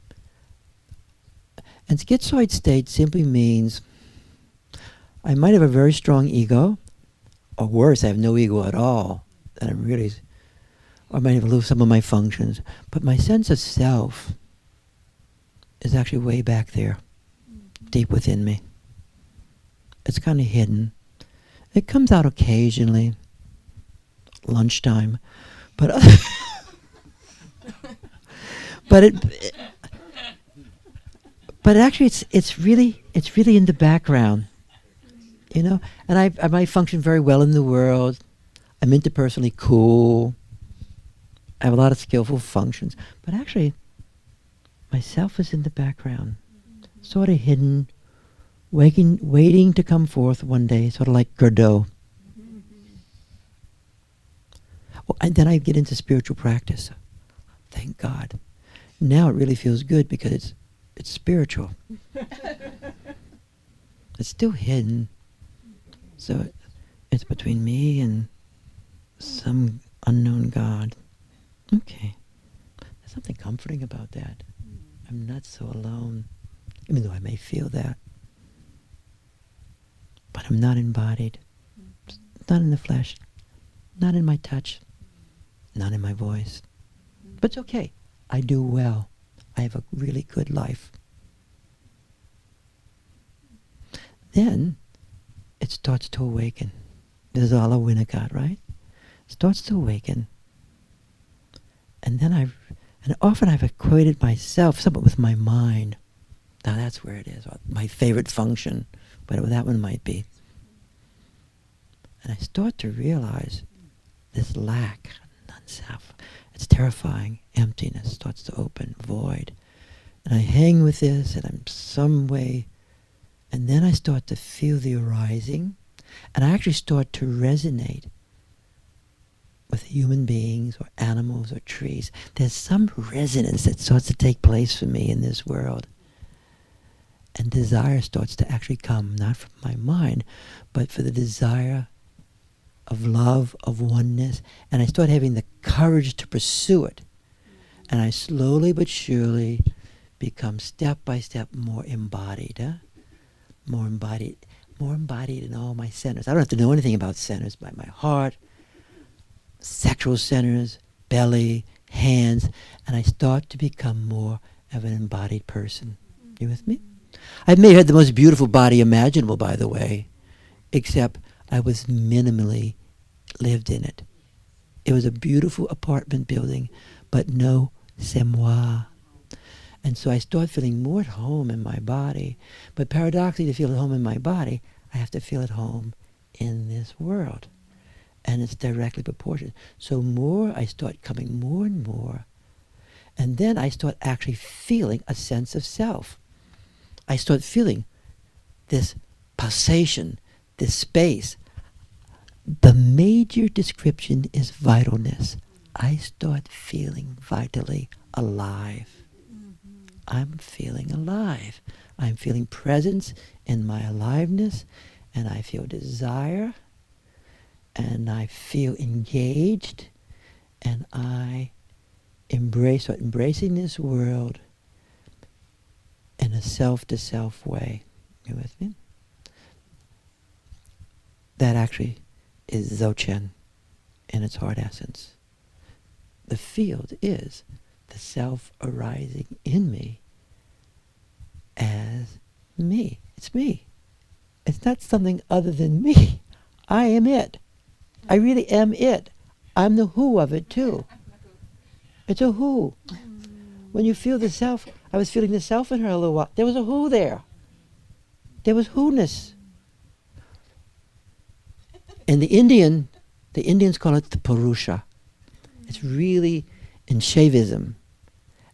And schizoid state simply means I might have a very strong ego, or worse, I have no ego at all, and I'm really, or I might have lose some of my functions, but my sense of self is actually way back there, deep within me. It's kind of hidden. It comes out occasionally, lunchtime, but but actually it's really in the background, you know. And I might function very well in the world. I'm interpersonally cool. I have a lot of skillful functions, but actually, myself is in the background, sort of hidden, waiting to come forth one day, sort of like Godot. Well, and then I get into spiritual practice. Thank God. Now it really feels good because it's spiritual. It's still hidden. So it's between me and some unknown God. Okay. There's something comforting about that. I'm not so alone, even though I may feel that. But I'm not embodied. Not in the flesh. Not in my touch. Not in my voice. But it's okay. I do well. I have a really good life. Then it starts to awaken. This is all a Winnicott, right? It starts to awaken. And then often I've equated myself somewhat with my mind. Now that's where it is, my favorite function, whatever that one might be. And I start to realize this lack, non-self. It's terrifying. Emptiness starts to open, void. And I hang with this, and I'm some way, and then I start to feel the arising, and I actually start to resonate with human beings or animals or trees. There's some resonance that starts to take place for me in this world. And desire starts to actually come, not from my mind, but for the desire of love, of oneness. And I start having the courage to pursue it. And I slowly but surely become step by step more embodied. More embodied in all my centers. I don't have to know anything about centers, by my heart, sexual centers, belly, hands, and I start to become more of an embodied person. You with me? I may have had the most beautiful body imaginable, by the way, except I was minimally lived in it. It was a beautiful apartment building, but no c'est moi. And so I start feeling more at home in my body. But paradoxically, to feel at home in my body, I have to feel at home in this world. And it's directly proportionate. So more, I start coming more and more. And then I start actually feeling a sense of self. I start feeling this pulsation, this space. The major description is vitalness. I start feeling vitally alive. I'm feeling alive. I'm feeling presence in my aliveness, and I feel desire, and I feel engaged, and I embracing this world in a self-to-self way. You with me? That actually is Dzogchen in its heart essence. The field is the self arising in me as me. It's me. It's not something other than me. I am it. I really am it. I'm the who of it too. It's a who. When you feel the self, I was feeling the self in her a little while. There was a who there. There was who-ness. And the Indians call it the Purusha. It's really in Shaivism.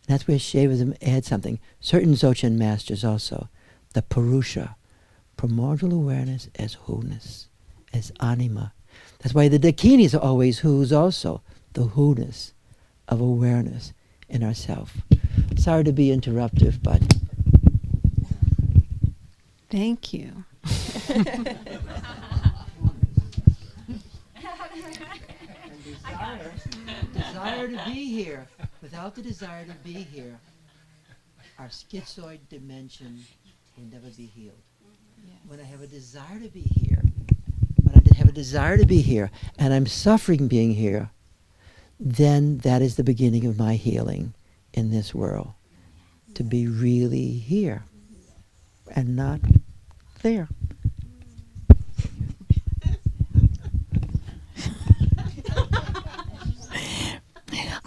That's where Shaivism adds something. Certain Dzogchen masters also. The Purusha. Primordial awareness as who-ness, as anima. That's why the Dakinis are always who's also. The who-ness of awareness in ourself. Sorry to be interruptive, but... Thank you. Desire to be here. Without the desire to be here, our schizoid dimension will never be healed. When I have a desire to be here, and I'm suffering being here, then that is the beginning of my healing in this world. To be really here and not there.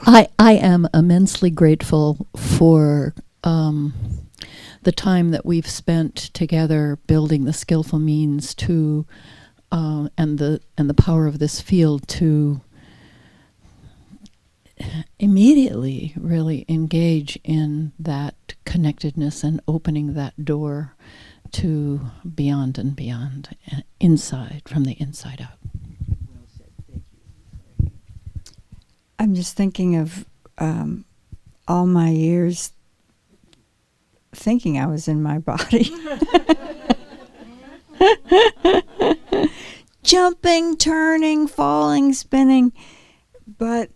I am immensely grateful for the time that we've spent together building the skillful means to and the power of this field to immediately really engage in that connectedness and opening that door to beyond and beyond, inside, from the inside out. Well said. Thank you. I'm just thinking of all my years thinking I was in my body. Jumping, turning, falling, spinning. But,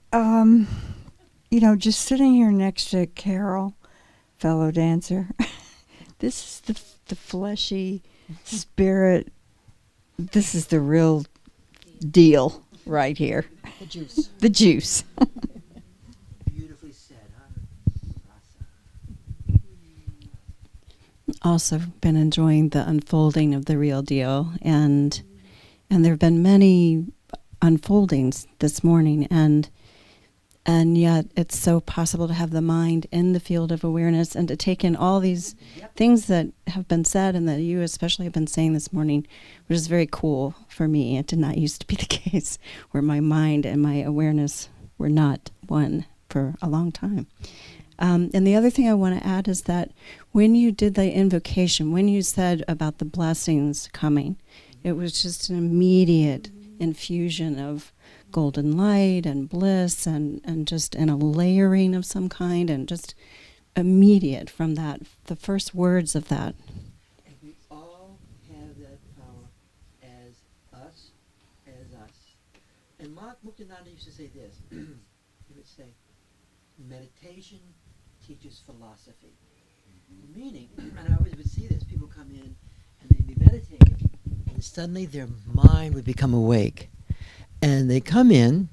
just sitting here next to Carol, fellow dancer, this is the fleshy spirit. This is the real deal right here. The juice. The juice. Beautifully said, huh? Also been enjoying the unfolding of the real deal, and there have been many unfoldings this morning, and yet it's so possible to have the mind in the field of awareness and to take in all these things that have been said and that you especially have been saying this morning, which is very cool for me. It did not used to be the case, where my mind and my awareness were not one for a long time. And the other thing I want to add is that when you did the invocation, when you said about the blessings coming, it was just an immediate infusion of golden light and bliss and just in a layering of some kind, and just immediate from that, the first words of that. And we all have that power as us. And Mark Muktananda used to say this. He would say, meditation teaches philosophy. Meaning, and I always would see this, people come in and they'd be meditating, and suddenly their mind would become awake. And they come in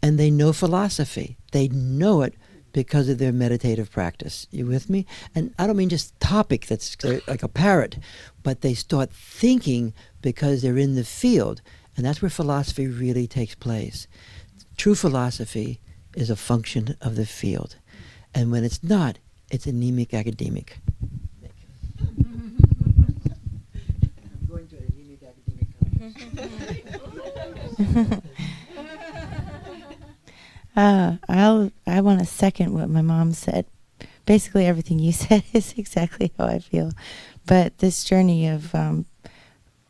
and they know philosophy. They know it because of their meditative practice. You with me? And I don't mean just topic that's like a parrot, but they start thinking because they're in the field. And that's where philosophy really takes place. True philosophy is a function of the field. And when it's not, it's anemic academic. I'm going to an anemic academic conference. I want to second what my mom said. Basically, everything you said is exactly how I feel. But this journey of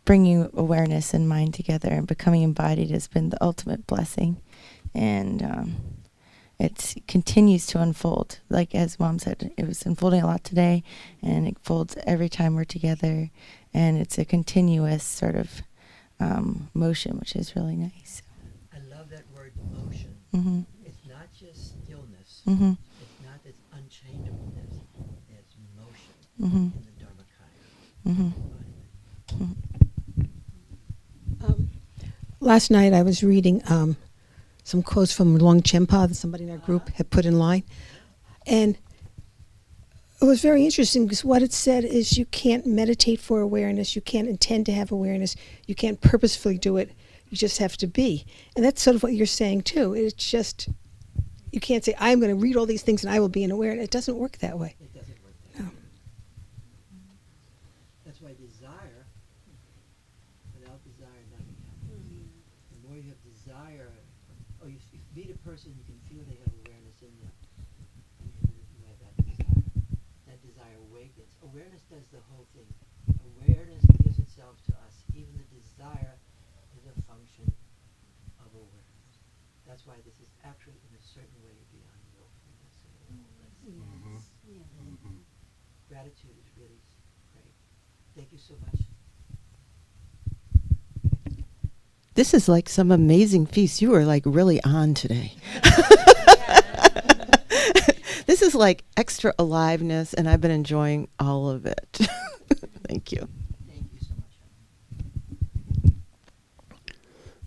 bringing awareness and mind together and becoming embodied has been the ultimate blessing. And it continues to unfold. Like as Mom said, it was unfolding a lot today, and it folds every time we're together, and it's a continuous sort of motion, which is really nice. I love that word motion. Mm-hmm. It's not just stillness. Mm-hmm. It's not this unchangeableness. It's motion Mm-hmm. in the Dharmakaya. Mm-hmm. Last night I was reading some quotes from Luang Chenpa that somebody in our group had put in line. And it was very interesting because what it said is you can't meditate for awareness, you can't intend to have awareness, you can't purposefully do it, you just have to be. And that's sort of what you're saying too. It's just, you can't say, I'm going to read all these things and I will be in awareness. It doesn't work that way. It doesn't work that way. That's why desire, without desire, nothing happens. The more you have desire, or you meet a person, you can feel they have awareness in them. And you have that desire. That desire awakens. Awareness does the whole thing. Awareness gives itself to us. Even the desire is a function of awareness. That's why this is actually, in a certain way, beyond willfulness and all. Gratitude is really great. Thank you so much. This is like some amazing feast. You are like really on today. This is like extra aliveness, and I've been enjoying all of it. Thank you. Thank you so much.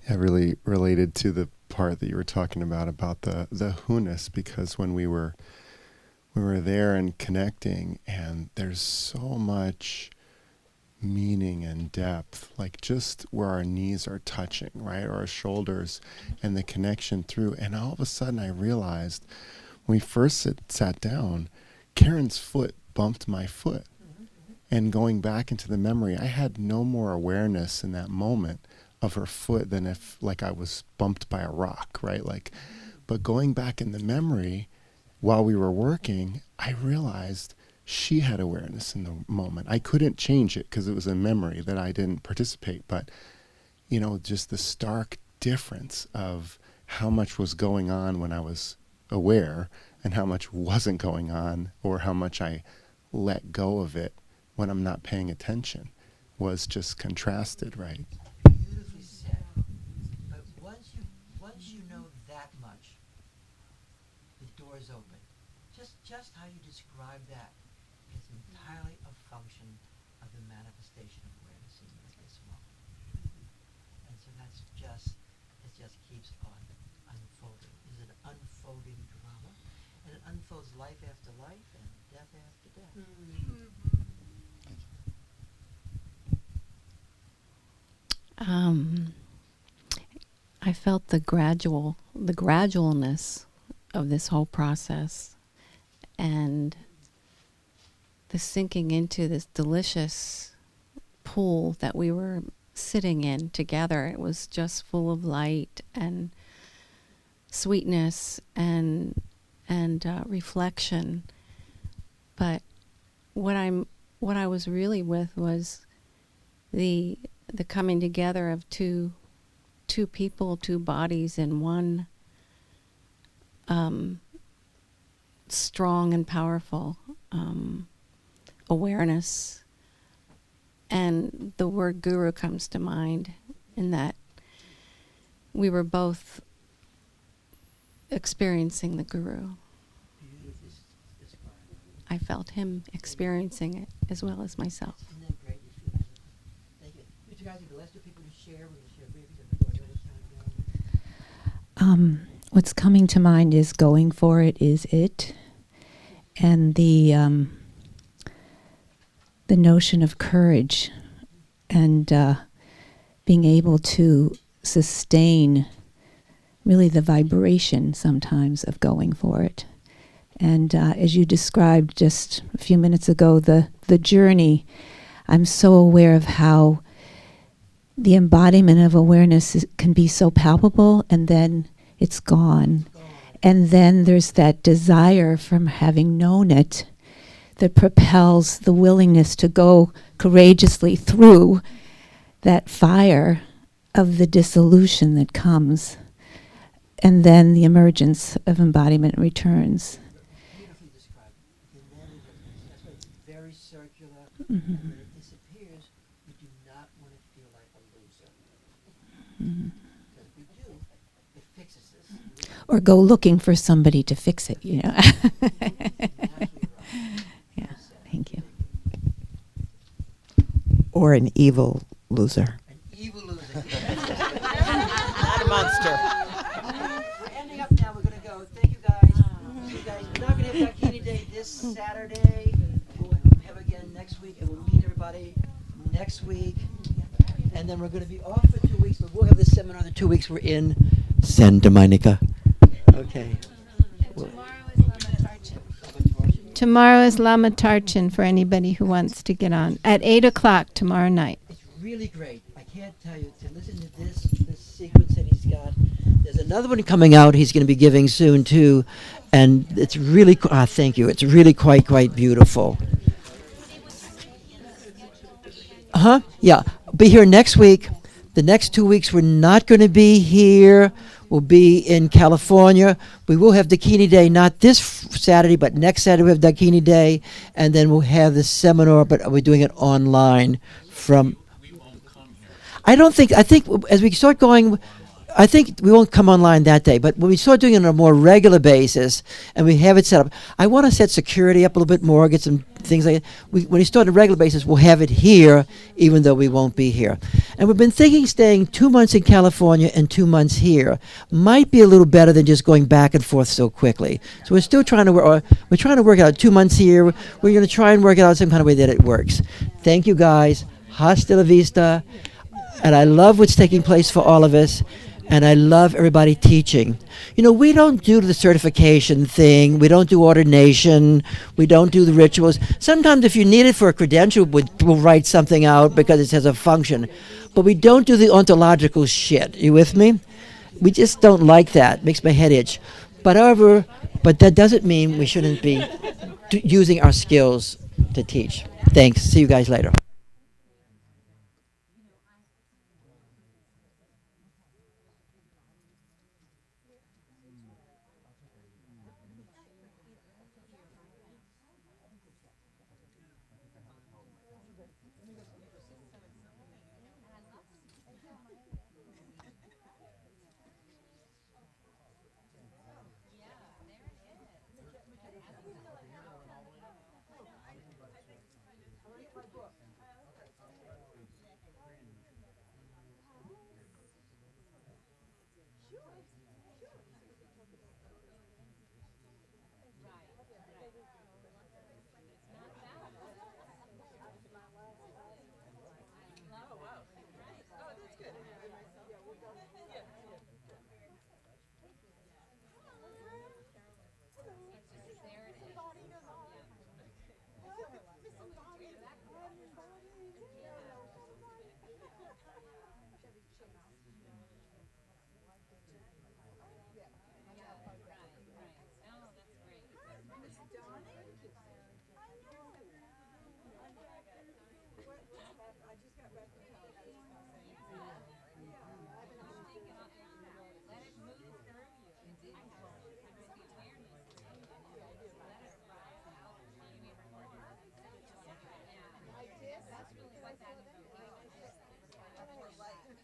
Yeah, really related to the part that you were talking about the who-ness, because when we were there and connecting, and there's so much meaning and depth, like just where our knees are touching, right, or our shoulders, and the connection through. And all of a sudden I realized when we first sat down, Karen's foot bumped my foot. And going back into the memory, I had no more awareness in that moment of her foot than if like I was bumped by a rock, right? Like, but going back in the memory while we were working, I realized she had awareness in the moment. I couldn't change it because it was a memory that I didn't participate, but just the stark difference of how much was going on when I was aware and how much wasn't going on, or how much I let go of it when I'm not paying attention, was just contrasted, right? Beautifully said. But once you know that much, the door's open. Just how you describe that is entirely a function of the manifestation of awareness in you at this moment. And so it just keeps on unfolding. It's an unfolding drama. And it unfolds life after life and death after death. I felt the gradualness of this whole process, and the sinking into this delicious pool that we were sitting in together. It was just full of light and sweetness and reflection. But what I was really with was the coming together of two people, two bodies in one strong and powerful awareness. And the word guru comes to mind, in that we were both experiencing the guru. Beautifully described. I felt him experiencing it as well as myself. Isn't that great? You feel that? Thank you. Mr. Guys, the last two people to share, we're going to share briefly. What's coming to mind is going for it is it, and the notion of courage and being able to sustain really the vibration sometimes of going for it. And as you described just a few minutes ago, the journey, I'm so aware of how the embodiment of awareness can be so palpable, and then it's gone. And then there's that desire from having known it that propels the willingness to go courageously through that fire of the dissolution that comes. and then the emergence of embodiment returns. Beautifully described. That's why it's very circular. Mm-hmm. And when it disappears, we do not want to feel like a loser. Mm-hmm. Because if we do, it fixes us. Or go looking for somebody to fix it, you know. Yeah, thank you. Or an evil loser. An evil loser. Not a monster. We're ending up now. We're going to go. Thank you guys. See you guys. We're not going to have Bikini Day this Saturday. We'll have again next week, and we'll meet everybody next week. And then we're going to be off for 2 weeks, but we'll have the seminar the 2 weeks we're in Santa Monica. Okay. Tomorrow is Lama Tarchin for anybody who wants to get on. At 8 o'clock tomorrow night. It's really great. I can't tell you, to listen to this sequence that he's got. There's another one coming out he's going to be giving soon, too. And it's really, thank you. It's really quite beautiful. Yeah. Be here next week. The next 2 weeks we're not going to be here. We'll be in California. We will have Dakini Day, not this Saturday, but next Saturday we have Dakini Day. And then we'll have the seminar, but we're doing it online from... We won't come here. I think as we start going... I think we won't come online that day, but when we start doing it on a more regular basis and we have it set up, I want to set security up a little bit more, get some things like that. When we start on a regular basis, we'll have it here, even though we won't be here. And we've been thinking staying 2 months in California and 2 months here might be a little better than just going back and forth so quickly. So we're still trying to work it out. 2 months here. We're going to try and work it out some kind of way that it works. Thank you, guys. Hasta la vista. And I love what's taking place for all of us. And I love everybody teaching. You know, we don't do the certification thing. We don't do ordination. We don't do the rituals. Sometimes if you need it for a credential, we'll write something out because it has a function. But we don't do the ontological shit. You with me? We just don't like that. Makes my head itch. But that doesn't mean we shouldn't be using our skills to teach. Thanks. See you guys later.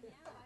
Yeah.